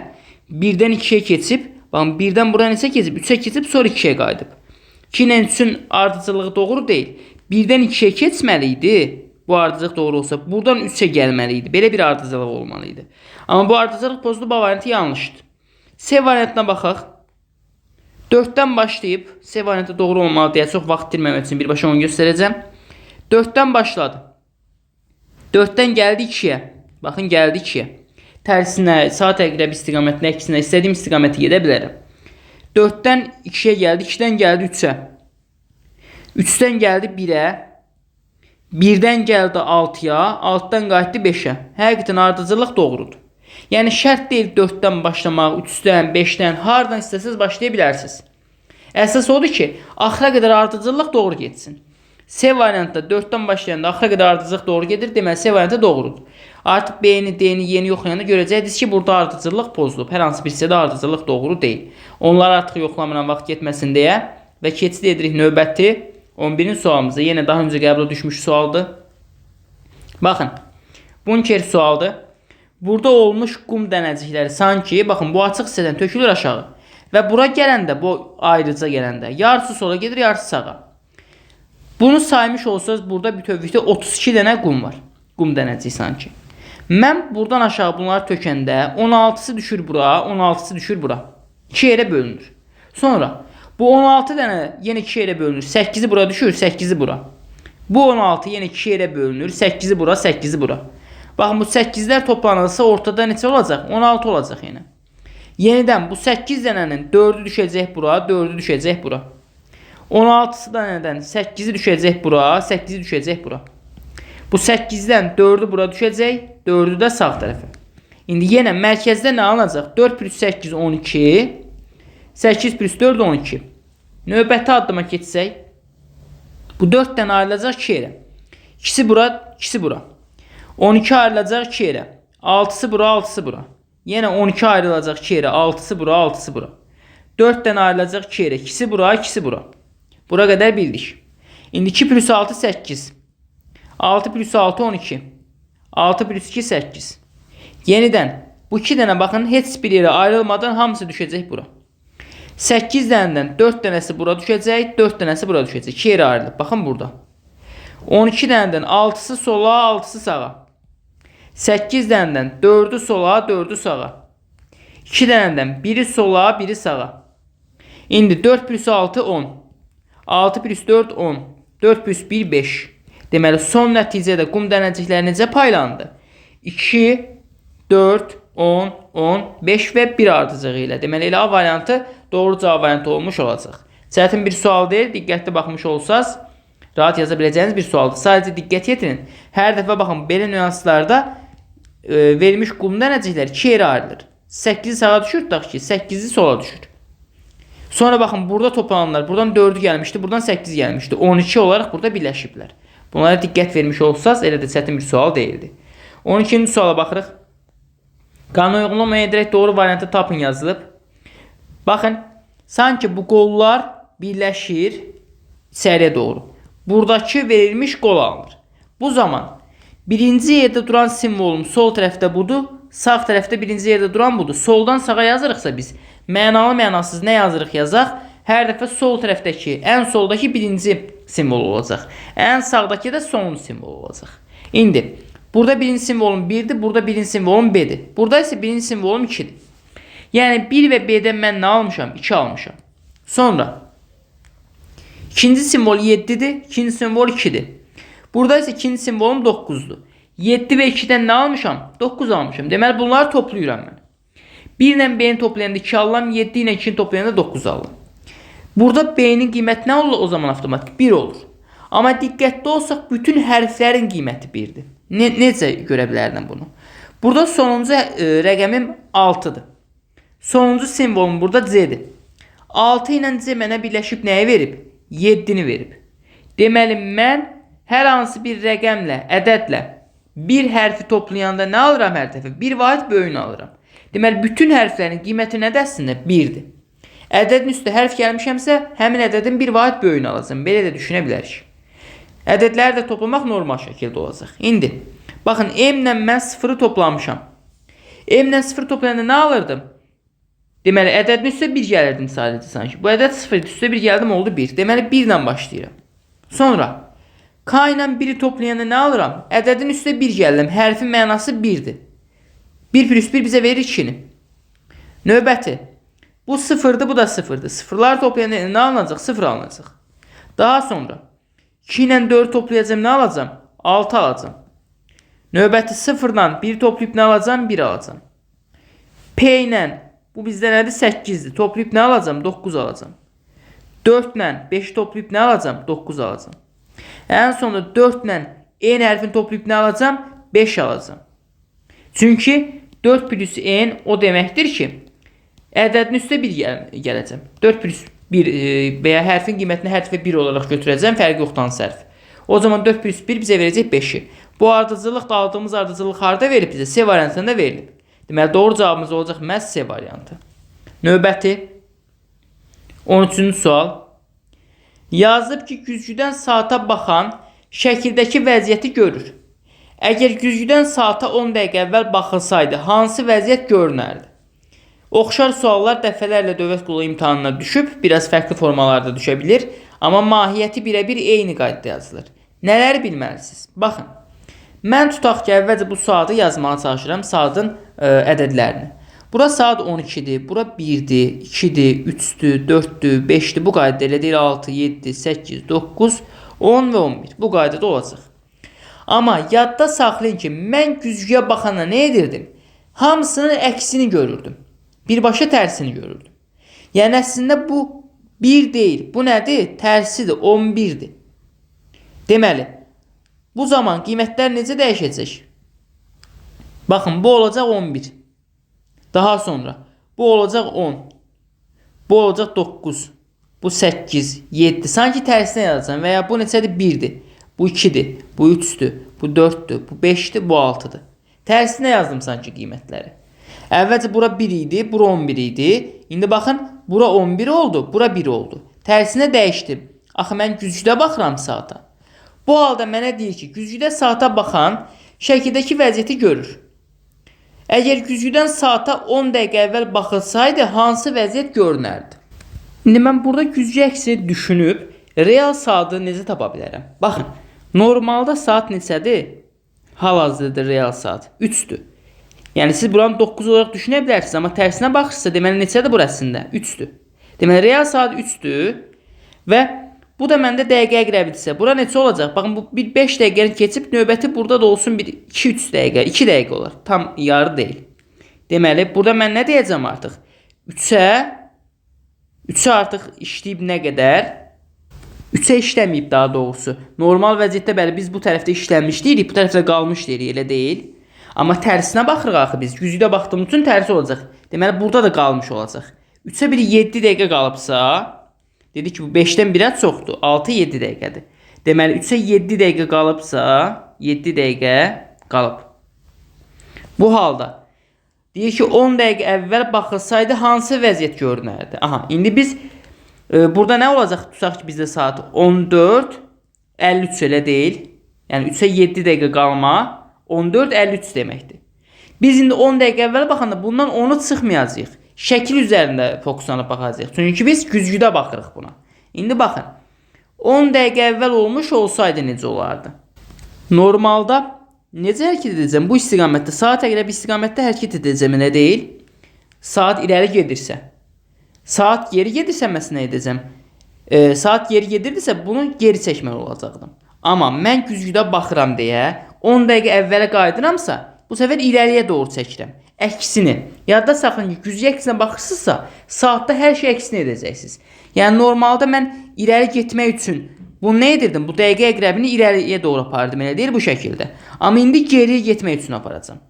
1'dən 2'yə keçib, baxın, 1'dən bura neçə keçib? 3'ə keçib, sonra 2'yə qayıdıb. 2 ilə 3'ün ardıcılığı doğru deyil. 1'dən 2'yə keçməli idi. Bu ardıcılıq doğru olsa, buradan 3'ə gəlməli idi. Belə bir ardıcılıq olmalı idi. Amma bu ardıcılıq pozulub, bu variantı yanlışdır. C variantına baxaq. 4'dən başlayıb, C variantı doğru olmalı deyə çox vaxt itirməmək üçün birbaşa onu göstərəcəm. 4'dən başladı. 4'dən gəldi 2'yə. Baxın, gəldi 2'yə. Tərsinə, saat əqrəb istiqamətinə, əksinə istədiyim istiqaməti gedə bilərəm. 4'dən 2'yə gəldi, 2'dən gəldi 3'ə. 3'dən gəldi 1'ə. 1-dən gəldi 6-ya, 6-dan qayıtdı 5-ə. Həqiqətən ardıcıllıq doğrudur. Yəni şərt deyil 4-dən başlamaq, 3-dən, 5-dən, hardan istəsəz başlaya bilərsiniz. Əsas odur ki, axıra qədər ardıcıllıq doğru getsin. C variantda 4-dən başlayanda axıra qədər ardıcıllıq doğru gedir, deməli C variantı doğrudur. Artıq B-ni, D-ni yeni yoxlayanda görəcəksiniz ki, burada ardıcıllıq pozulub. Hər hansı bir hissədə ardıcıllıq doğru deyil. Onlar artıq yoxlamıram vaxt getməsin deyə və keçid edirik növbəti 11-ci sualımıza. Yenə daha öncə qəbula düşmüş sualdır. Baxın, bunker sualdır. Burada olmuş qum dənəcikləri sanki, baxın, bu açıq hissədən tökülür aşağı. Və bura gələndə, bu ayrıca gələndə, yarısı sola gedir, yarısı sağa. Bunu saymış olsanız, burada bütövlükdə 32 dənə qum var. Qum dənəcik sanki. Mən buradan aşağı bunları tökəndə 16-sı düşür bura, 16-sı düşür bura. 2 yerə bölünür. Sonra bu 16 dənə yenə 2 yerə bölünür. 8-i bura düşür, 8-i bura. Bu 16 yenə 2 yerə bölünür. 8-i bura, 8-i bura. Baxın, bu 8-lər toplanırsa ortada neçə olacaq? 16 olacaq yenə. Yenidən bu 8 dənənin 4-ü düşəcək bura, 4-ü düşəcək bura. 16 dənədən 8-i düşəcək bura, 8-i düşəcək bura. Bu 8-dən 4-ü bura düşəcək, 4-ü də sağ tərəfə. İndi yenə mərkəzdə nə alınacaq? 4 plus 8 12, 8 plus 4 12. Növbəti addıma keçsək, bu 4 dənə ayrılacaq 2 yerə. İkisi bura, ikisi bura. 12 ayrılacaq 2 yerə. 6-sı bura, 6-sı bura. Yenə 12 ayrılacaq 2 yerə. 6-sı bura, 6-sı bura. 4 dənə ayrılacaq 2 yerə. İkisi bura, ikisi bura. Bura qədər bildik. İndi 2 plus 6 8. 6 plus 6 12. 6 plus 2 8. Yenidən bu 2 dənə baxın, heç bir yerə ayrılmadan hamısı düşəcək bura. 8 dənədən 4 dənəsi bura düşəcək, 4 dənəsi bura düşəcək. 2 yerə ayrılıb. Baxın burada. 12 dənədən 6-sı sola, 6-sı sağa. 8 dənədən 4-ü sola, 4-ü sağa. 2 dənədən biri sola, biri sağa. İndi 4 plus 6 10. 6 plus 4 10. 4 plus 1 5. Deməli son nəticədə qum dənəcikləri necə paylandı? 2, 4, 10, 10, 5 və 1 ardıcığı ilə. Deməli elə A variantı doğru cavab variantı olmuş olacaq. Çətin bir sual deyil, diqqətli baxmış olsaz rahat yaza biləcəyiniz bir sualdır. Sadəcə diqqət yetirin. Hər dəfə baxın, belə nüanslarda verilmiş qum dənəcikləri 2 yerə ayrılır. 8-i sağa düşür, tutaq ki, 8-i sola düşür. Sonra baxın, burada toplananlar, buradan 4'ü gəlmişdi, buradan 8 gəlmişdi. 12 olaraq burada birləşiblər. Bunlara diqqət vermiş olsaz, elə də çətin bir sual deyildi. 12-ci suala baxırıq. Qanuna uyğun olmayan edərək doğru variantı tapın yazılıb. Baxın, sanki bu qollar birləşir içəriyə doğru. Buradakı verilmiş qol alınır. Bu zaman birinci yerdə duran simvolum sol tərəfdə budur, sağ tərəfdə birinci yerdə duran budur. Soldan sağa yazırıqsa biz mənalı mənasız nə yazırıq yazaq? Hər dəfə sol tərəfdəki, ən soldakı birinci simvol olacaq. Ən sağdakı da sonuncu simvol olacaq. İndi burada birinci simvolum 1'dir, burada birinci simvolum B-dir. Burada isə birinci simvolum 2'dir. Yəni 1 və B-dən mən nə almışam? 2 almışam. Sonra ikinci simvol 7'dir, ikinci simvol 2'dir. Burada isə ikinci simvolum 9'dur. 7 və 2'dən nə almışam? 9 almışam. Deməli bunları toplayıram mən. 1 ilə B-ni toplayanda 2 alıram, 7 ilə 2'ni toplayanda 9 alıram. Burada B-nin qiyməti nə olur? O zaman avtomatik 1 olur. Amma diqqətli olsaq bütün hərflərin qiyməti 1'dir. Necə görə bilərdim bunu? Burada sonuncu rəqəmim 6'dır. Sonuncu simvolum burada C-dir. 6 ilə C mənə birləşib nəyi verib? 7'ni verib. Deməli mən hər hansı bir rəqəmlə, ədədlə bir hərfi toplayanda nə alıram hər dəfə? Bir vahid böyüyünü alıram. Deməli bütün hərflərin qiyməti nədir əslində? 1'dir. Ədədin üstə hərf gəlmişəmsə, həmin ədədin bir vahid böyüyünü alacam. Belə də düşünə bilərik. Ədədləri də toplamaq normal şəkildə olacaq. İndi, baxın, M-lə mən 0'ı toplamışam. M-lə 0 toplayanda nə alırdım? Deməli, ədədin üstə 1 gəlirdim sadəcə sanki. Bu ədəd 0 idi, üstə 1 gəldim, oldu 1. Deməli, 1 ilə başlayıram. Sonra, K ilə 1'i toplayanda nə alıram? Ədədin üstə 1 gəldim, hərfin mənası 1'dir. 1 plus 1 bizə verir 2'ni. Növbəti. Bu 0'dır, bu da 0'dır. Sıfırlar toplayanda nə alınacaq? 0 alınacaq. Daha sonra 2 ilə 4 toplayacağım, nə alacağım? 6 alacağım. Növbəti 0'dan 1 toplayıb nə alacağım? 1 alacağım. P ilə bu bizdə nədir? 8'dir. Toplayıb nə alacağım? 9 alacağım. 4 ilə 5 toplayıb nə alacağım? 9 alacağım. Ən sonunda 4 ilə n hərfini toplayıb nə alacam? 5 alacam. Çünki 4 plus n o deməkdir ki, ədədin üstə 1 gələcəm. 4 plus 1 və ya hərfin qiymətini hərf və 1 olaraq götürəcəm, fərqi yoxdan sərf. O zaman 4 plus 1 bizə verəcək 5-i. Bu ardıcıllıq da aldığımız ardıcıllıq harada verilib bizə? C variantında verilib. Deməli, doğru cavabımız olacaq məhz C variantı. Növbəti 13-cü sual. Yazıb ki, güzgüdən saata baxan şəkildəki vəziyyəti görür. Əgər güzgüdən saata 10 dəqiqə əvvəl baxılsaydı, hansı vəziyyət görünərdi? Oxşar suallar dəfələrlə dövlət qulu imtahanına düşüb, biraz fərqli formalarda düşə bilir, amma mahiyyəti birə-bir eyni qaydada yazılır. Nələri bilməlisiniz? Baxın, mən tutaq ki, əvvəlcə bu saatı yazmağa çalışıram, saatın ədədlərini. Bura saat 12-dir, bura 1-dir, 2-dir, 3-dür, 4-dür, 5-dir, bu qaydada elə deyil, 6, 7, 8, 9, 10 və 11. Bu qaydada olacaq. Amma yadda saxlayın ki, mən güzgüyə baxanda nə edirdim? Hamısının əksini görürdüm. Birbaşa tərsini görürdüm. Yəni, əslində bu 1 deyil. Bu nədir? Tərsidir, 11-dir. Deməli, bu zaman qiymətlər necə dəyişəcək? Baxın, bu olacaq 11. Daha sonra, bu olacaq 10. Bu olacaq 9. Bu 8, 7. Sanki tərsinə yazacağım və ya bu neçədir? 1-dir. Bu 2-dir, bu 3-dür, bu 4-dür, bu 5-dir, bu 6-dır. Tərsinə yazdım sanki qiymətləri. Əvvəlcə bura 1 idi, bura 11 idi. İndi baxın, bura 11 oldu, bura 1 oldu. Tərsinə dəyişdim. Axı, mən güzgüdə baxıram saata. Bu halda mənə deyir ki, güzgüdə saata baxan şəkildəki vəziyyəti görür. Əgər güzgüdən saata 10 dəqiqə əvvəl baxılsaydı, hansı vəziyyət görünərdi? İndi mən burada güzgü əksini düşünüb, real saatı necə tapa bilərəm? Baxın, normalda saat neçədir? Hal-hazırda real saat 3-dür. Yəni, siz buranı 9 olaraq düşünə bilərsiniz, amma tərsinə baxırsa, deməli, neçədir burasında? 3-dür. Deməli, real saat 3-dür və bu da məndə dəqiqə əqrəbidirsə, bura neçə olacaq? Baxın, bu bir 5 dəqiqəni keçib, növbəti burada da olsun bir 2-3 dəqiqə, 2 dəqiqə olar. Tam yarı deyil. Deməli, burada mən nə deyəcəm artıq? 3-ə artıq işləyib nə qədər? 3-ə işləməyib daha doğrusu. Normal vəziyyətdə bəli, biz bu tərəfdə işlənmiş deyirik, bu tərəfdə qalmış deyirik, elə deyil. Amma tərsinə baxırıq axı biz. Güzgüdə baxdığımız üçün tərsi olacaq. Deməli, burada da qalmış olacaq. 3-ə bir 7 dəqiqə qalıbsa, dedik ki, bu 5-dən 1-ə çoxdur. 6-7 dəqiqədir. Deməli, 3-ə 7 dəqiqə qalıbsa, 7 dəqiqə qalıb. Bu halda deyir ki, 10 dəqiqə əvvəl baxılsaydı, hansı vəziyyət görünərdi? Aha, indi biz burada nə olacaq? Tutaq ki, bizdə saat 14, 53 elə deyil. Yəni, 3-ə 7 dəqiqə qalma 14, 53 deməkdir. Biz indi 10 dəqiqə əvvəl baxanda bundan 10-u çıxmayacaq. Şəkil üzərində fokuslanıb baxacaq. Çünki biz güzgüdə baxırıq buna. İndi baxın. 10 dəqiqə əvvəl olmuş olsaydı necə olardı? Normalda necə hərəkət edəcəm? Bu istiqamətdə, saat əqrəb istiqamətdə hərəkət edəcəm, nə deyil? Saat irəli gedirsə. Saat geri gedirsə, məsələn, nə edəcəm? Saat geri gedirdirsə, bunu geri çəkməli olacaqdım. Amma mən güzgüdə baxıram deyə 10 dəqiqə əvvələ qayıdıramsa, bu səfər irəliyə doğru çəkirəm. Əksini. Yadda saxlayın ki, güzgü əksinə baxırsınızsa, saatda hər şey əksini edəcəksiniz. Yəni, normalda mən irəli getmək üçün bunu nə edirdim? Bu dəqiqə əqrəbini irəliyə doğru apardım, elə deyil bu şəkildə. Amma indi geriyə getmək üçün aparacam.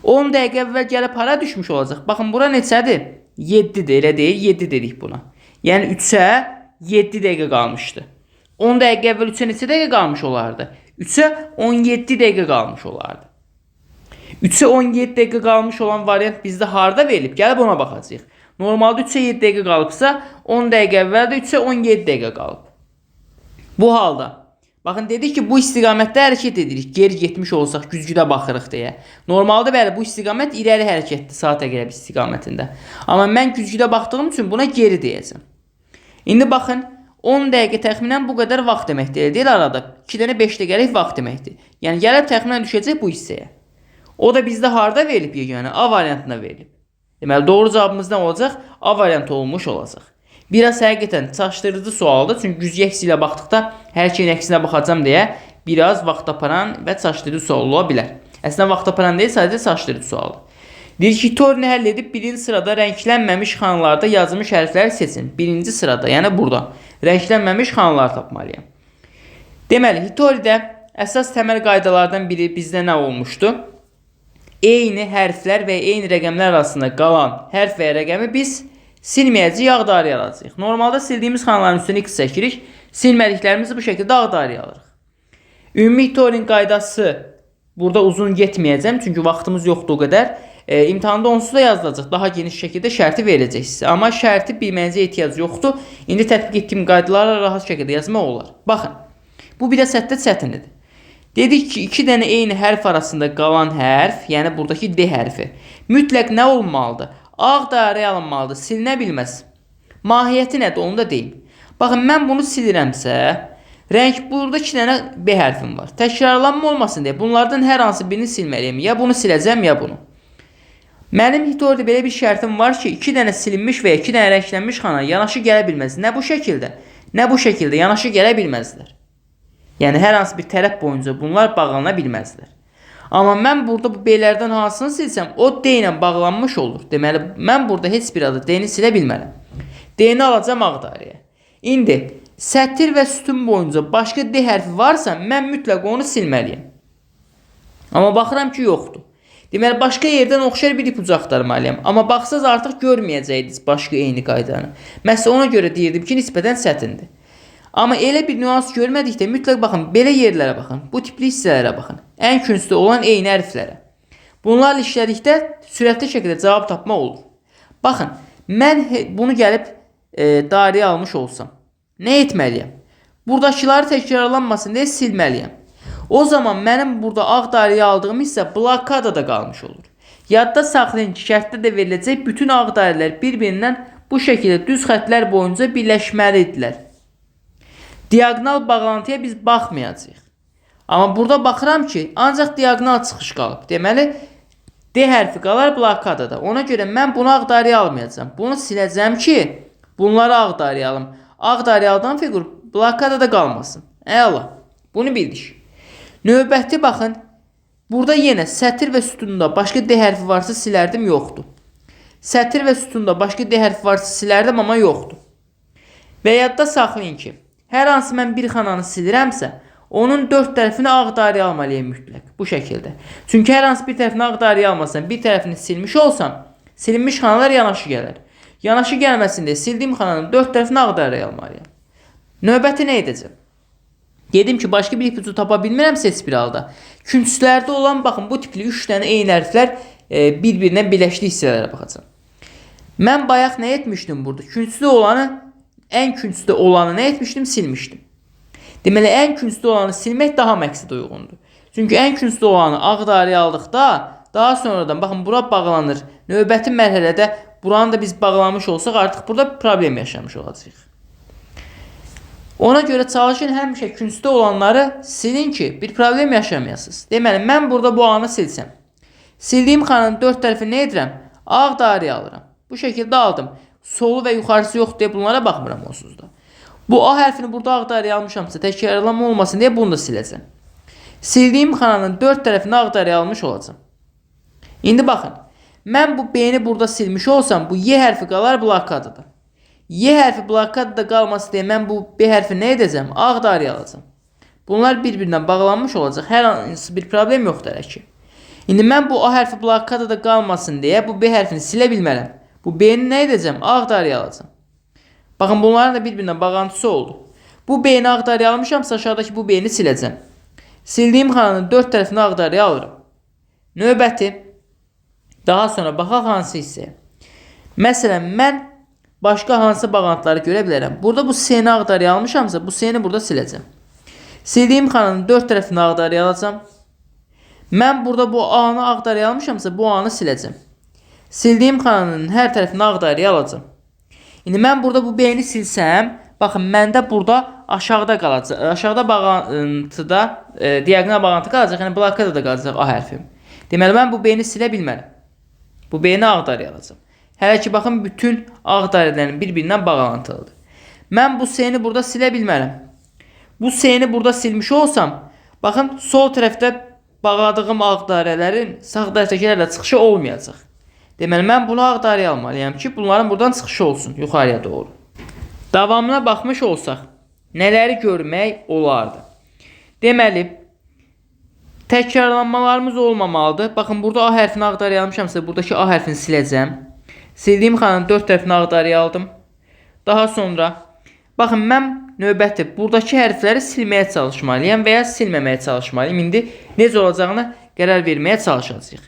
10 dəqiqə əvvəl gəlib hara düşmüş olacaq? Baxın, bura neçədir? 7-dir, elə deyil, 7 dedik buna. Yəni, 3-ə 7 dəqiqə qalmışdı. 10 dəqiqə əvvəl 3-ə neçə dəqiqə qalmış olardı? 3-ə 17 dəqiqə qalmış olardı. 3-ə 17 dəqiqə qalmış olan variant bizdə harada verilib? Gəlib ona baxacaq. Normalda 3-ə 7 dəqiqə qalıbsa, 10 dəqiqə əvvəldə 3-ə 17 dəqiqə qalıb. Bu halda, baxın, dedik ki, bu istiqamətdə hərəkət edirik. Geri getmiş olsaq, güzgüdə baxırıq deyə. Normalda bəli, bu istiqamət irəli hərəkətdir, saat əqrəb istiqamətində. Amma mən güzgüdə baxdığım üçün buna geri deyəcəm. İndi baxın, 10 dəqiqə təxminən bu qədər vaxt deməkdir. Deyil arada 2 dənə 5 dəqiqəlik vaxt deməkdir. Yəni, gəlib təxminən düşəcək bu hissəyə. O da bizdə harada verilib? Yəni, A variantına verilib. Deməli, doğru cavabımız nə olacaq? A variantı olmuş olacaq. Biraz həqiqətən çaşdırıcı sualdır. Çünki güzgü əksi ilə baxdıqda hər şeyin əksinə baxacam deyə biraz vaxt aparan və çaşdırıcı sual ola bilər. Əslində vaxt aparan deyil, sadəcə çaşdırıcı sualdır. Deyir ki, teorini həll edib birinci sırada rənglənməmiş xanalarda yazılmış hərfləri seçin. Birinci sırada, yəni burada rənglənməmiş xanalar tapmalıyam. Deməli, teoride əsas təməl qaydalardan biri bizdə nə olmuşdu? Eyni hərflər və eyni rəqəmlər arasında qalan hərf və ya rəqəmi biz silməyəcəyik, ağdarıya alacağıq. Normalda sildiyimiz xanaların üstünə x çəkirik, silmədiklərimizi bu şəkildə ağdarıya alırıq. Ümumi Turing qaydası burada uzun getməyəcəm, çünki vaxtımız yoxdur o qədər. İmtahanda onsuz da yazılacaq, daha geniş şəkildə şərti verəcək sizə. Amma şərti bilməyinizə ehtiyac yoxdur. İndi tətbiq etdiyim qaydalarla rahat şəkildə yazmaq olar. Baxın, bu bir də sətdə çətindir. Dedik ki, iki dənə eyni hərf arasında qalan hərf, yəni buradakı D hərfi, mütləq nə olmalıdır? Ağ dairəyə alınmalıdır, silinə bilməz. Mahiyyəti nədir, onu da deyim. Baxın, mən bunu silirəmsə, rəng burada iki dənə B hərfim var. Təkrarlanma olmasın deyə bunlardan hər hansı birini silməliyim. Ya bunu siləcəm, ya bunu. Mənim Hitori'də belə bir şərtim var ki, iki dənə silinmiş və ya iki dənə rənglənmiş xana yanaşı gələ bilməz. Nə bu şəkildə, nə bu şəkildə yanaşı gələ bilməzlər. Yəni, hər hansı bir tərəf boyunca bunlar bağlana bilməzlər. Amma mən burada bu B-lərdən hansını silsəm, o D ilə bağlanmış olur. Deməli, mən burada heç bir adı D-ni silə bilmərəm. D-ni alacam ağ dairəyə. İndi, sətir və sütun boyunca başqa D hərfi varsa, mən mütləq onu silməliyim. Amma baxıram ki, yoxdur. Deməli, başqa yerdən oxşar bir ipucu axtarmalıyam. Amma baxsaz artıq görməyəcəydiniz başqa eyni qaydanı. Məsələn, ona görə deyirdim ki, nisbətən çətindir. Amma elə bir nüans görmədikdə mütləq baxın, belə yerlərə baxın, bu tipli hissələrə baxın. Ən küncdə olan eyni hərflərə. Bunlarla işlədikdə sürətli şəkildə cavab tapmaq olur. Baxın, mən bunu gəlib dairəyə almış olsam, nə etməliyəm? Buradakıları təkrarlanmasın deyə silməliyəm. O zaman mənim burada ağ dairəyə aldığım hissə blokadada qalmış olur. Yadda saxlayın ki, şərtdə də veriləcək bütün ağ dairələr bir-birindən bu şəkildə düz xətlər boyunca birləşməlidirlər. Diagonal bağlantıya biz baxmayacağıq. Amma burada baxıram ki, ancaq diagonal çıxış qalıb. Deməli, D hərfi qalar blokadada. Ona görə mən bunu ağ dairəyə almayacağam. Bunu siləcəm ki, bunları ağ dairəyə alım. Ağ dairəyə aldığım fiqur blokadada qalmasın. Əla, bunu bildik. Növbəti baxın, burada yenə sətir və sütunda başqa D hərfi varsa silərdim, yoxdur. Sətir və sütunda başqa D hərfi varsa silərdim, amma yoxdur. Və yadda saxlayın ki, hər hansı mən bir xananı silirəmsə, onun dörd tərəfini ağ dairəyə almalıyım mütləq. Bu şəkildə. Çünki hər hansı bir tərəfini ağ dairəyə almasam, bir tərəfini silmiş olsam, silinmiş xanalar yanaşı gələr. Yanaşı gəlməsin deyə sildiyim xananın dörd tərəfini ağ dairəyə almalıyım. Növbəti nə edəcəm? Dedim ki, başqa bir ipucu tapa bilmirəmsə heç bir halda. Künclərdə olan, baxın, bu tipli 3 dənə eyni hərflər bir-birinə birləşli hissələrə baxacam. Mən bayaq nə etmişdim burada? Ən küncdə olanı nə etmişdim? Silmişdim. Deməli, ən küncdə olanı silmək daha məqsəd uyğundur. Çünki ən küncdə olanı ağ dairəyə aldıqda, daha sonradan, baxın, bura bağlanır. Növbəti mərhələdə buranı da biz bağlamış olsaq, artıq burada problem yaşamış olacaq. Ona görə çalışın həmişə küncdə olanları silin ki, bir problem yaşamayasınız. Deməli, mən burada bu anı silsəm, sildiyim xananın dörd tərəfini nə edirəm? Ağ dairəyə alıram. Bu şəkildə aldım. Solu və yuxarısı yox deyə bunlara baxmıram onsuz da. Bu A hərfini burada ağ dairəyə almışamsa, təkrarlanma olmasın deyə bunu da siləcəm. Sildiyim xananın dörd tərəfini ağ dairəyə almış olacam. İndi baxın, mən bu B-ni burada silmiş olsam, bu Y hərfi qalar blokadada. Y hərfi blokadada qalması deyə mən bu B hərfi nə edəcəm? Ağ dairəyə alacam. Bunlar bir-birindən bağlanmış olacaq. Hər hansı bir problem yoxdur hələ ki. İndi mən bu A hərfi blokadada qalmasın deyə bu B hərfini silə bilmərəm. Bu B-ni nə edəcəm? Ağ dairəyə alacam. Baxın, bunların da bir-birindən bağlantısı oldu. Bu B-ni ağ dairəyə almışamsa, aşağıdakı bu B-ni siləcəm. Sildiyim xananın dörd tərəfini ağ dairəyə alıram. Növbəti, daha sonra baxaq hansı hissəyə. Məsələn, mən başqa hansı bağlantıları görə bilərəm. Burada bu C-ni ağ dairəyə almışamsa, bu C-ni burada siləcəm. Sildiyim xananın dörd tərəfini ağ dairəyə alacam. Mən burada bu A-nı ağ dairəyə almışamsa, bu A-nı siləcəm. Sildiyim xananın hər tərəfini ağ dairəyə alacam. İndi mən burada bu B-ni silsəm, baxın, məndə burada aşağıda qalacaq. Aşağıda bağlantıda, diagonal bağlantı qalacaq, yəni blokadada qalacaq A hərfim. Deməli, mən bu B-ni silə bilmərəm. Bu B-ni ağ dairəyə alacam. Hələ ki, baxın, bütün ağ dairələrin bir-birindən bağlantılıdır. Mən bu C-ni burada silə bilmərəm. Bu C-ni burada silmiş olsam, baxın, sol tərəfdə bağladığım ağ dairələrin sağ tərəfdəkilərlə çıxışı olmayacaq. Deməli, mən bunu ağ dairəyə almalıyam ki, bunların buradan çıxışı olsun, yuxarıya doğru. Davamına baxmış olsaq, nələri görmək olardı? Deməli, Təkrarlanmalarımız olmamalıdır. Baxın, burada A hərfini ağdarıya almışamsa, buradakı A hərfini siləcəm. Sildiyim xananın 4 tərəfini ağdarıya aldım. Daha sonra, baxın, mən növbəti buradakı hərfləri silməyə çalışmalıyam və ya silməməyə çalışmalıyım. İndi necə olacağını qərar verməyə çalışacağıq.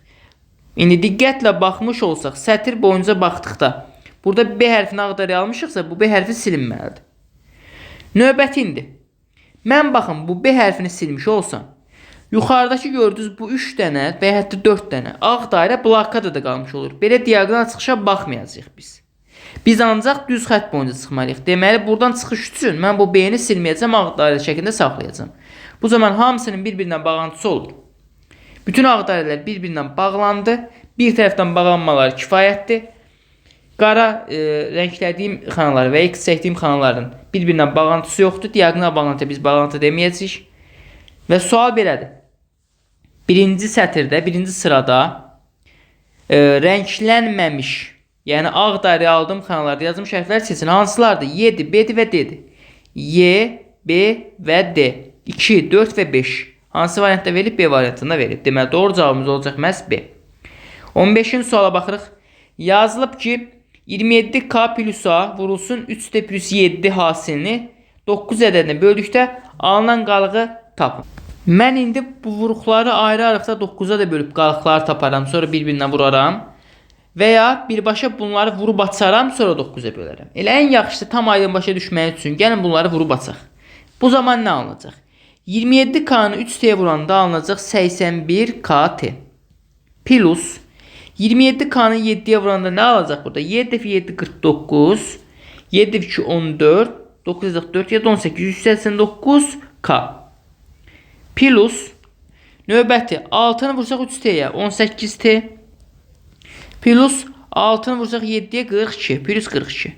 İndi diqqətlə baxmış olsaq, sətir boyunca baxdıqda, burada B hərfini ağdarıya almışıqsa, bu B hərfi silinməlidir. Növbəti indi. Mən baxın, bu B hərfini silmiş olsam, yuxarıdakı gördüyünüz bu 3 dənə və ya hətta 4 dənə ağ dairə blokada da qalmış olur. Belə diaqonal çıxışa baxmayacağıq biz. Biz ancaq düz xətt boyunca çıxmalıyıq. Deməli, buradan çıxış üçün mən bu B-ni silməyəcəm, ağ dairə şəklində saxlayacağım. Bu zaman hamısının bir-birinə bağlantısı olur. Bütün ağ dairələr bir-birinə bağlandı. Bir tərəfdən bağlanmaları kifayətdir. Qara rənglədiyim xanalar və X çəkdiyim xanaların bir-birinə bağlantısı yoxdur. Diaqonal bağlantı biz bağlantı deməyəcəyik. Və sual belədir. Birinci sətirdə, birinci sırada rənglənməmiş, yəni ağ dairəyə aldığım xanalarda yazılmış hərflər seçin. Hansılardır? Y-dir, B-dir və D-dir. Y, B və D. 2, 4 və 5. Hansı variantda verilib? B variantında verilib. Deməli, doğru cavabımız olacaq məhz B. 15-ci suala baxırıq. Yazılıb ki, 27K plus A vurulsun 3D plus 7 hasilini 9 ədədini böldükdə alınan qalığı tapın. Mən indi bu vuruqları ayrı-ayrıqda 9-a da bölüb qalıqları taparam, sonra bir-birinə vuraram. Və ya birbaşa bunları vurub açaram, sonra 9-a bölərəm. Elə ən yaxşısı tam aydın başa düşmək üçün gəlin bunları vurub açaq. Bu zaman nə alınacaq? 27K-nı 3T-yə vuranda alınacaq 81KT. Plus 27K-nı 7-yə vuranda nə alacaq burada? 7 dəfə 7 49, 7 2 14, 9 4 7 18 189K. Plus növbəti 6-nı vursaq 3T-yə 18T. Plus 6-nı vursaq 7-yə 42, plus 42.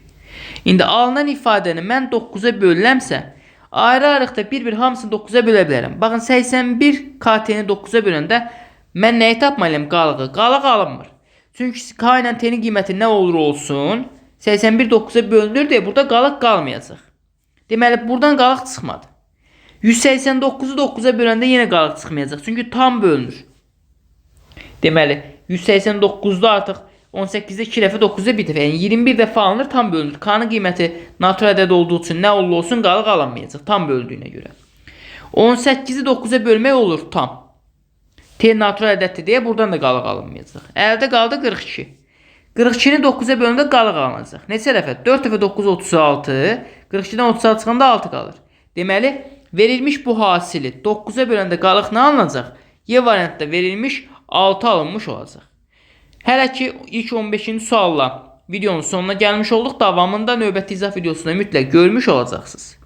İndi alınan ifadəni mən 9-a bölürəmsə, ayrı-ayrıqda bir-bir hamısını 9-a bölə bilərəm. Baxın, 81 KT-ni 9-a böləndə mən nəyi tapmalıyam? Qalığı. Qalıq alınmır. Çünki K ilə T-nin qiyməti nə olur olsun, 81 9-a bölünür deyə burada qalıq qalmayacaq. Deməli, buradan qalıq çıxmadı. 189-u 9-a böləndə yenə qalıq çıxmayacaq. Çünki tam bölünür. Deməli, 189-da artıq 18-də 2 dəfə 9-da 1 dəfə. Yəni 21 dəfə alınır, tam bölünür. K-nın qiyməti natural ədəd olduğu üçün nə olur olsun qalıq alınmayacaq. Tam böldüyünə görə. 18-i 9-a bölmək olur tam. T natural ədəddir deyə buradan da qalıq alınmayacaq. Əldə qaldı 42. 42-ni 9-a bölündə qalıq alınacaq. Neçə dəfə? 4 dəfə 9 36. 42-dən 36 çıxanda 6 qalır. Deməli, verilmiş bu hasili 9-a böləndə qalıq nə alınacaq? Y variantda verilmiş 6 alınmış olacaq. Hələ ki ilk 15-ci sualla videonun sonuna gəlmiş olduq. Davamında növbəti izah videosunda mütləq görmüş olacaqsınız.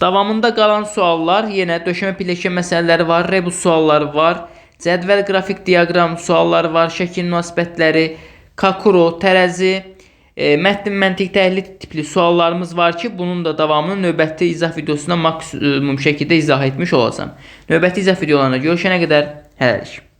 Davamında qalan suallar yenə döşəmə pilləkən məsələləri var, rebus sualları var, cədvəl qrafik diaqram sualları var, şəkil münasibətləri, kakuro, tərəzi, mətn məntiq təhlil tipli suallarımız var ki, bunun da davamını növbəti izah videosunda maksimum şəkildə izah etmiş olacağam. Növbəti izah videolarına görüşənə qədər hələlik.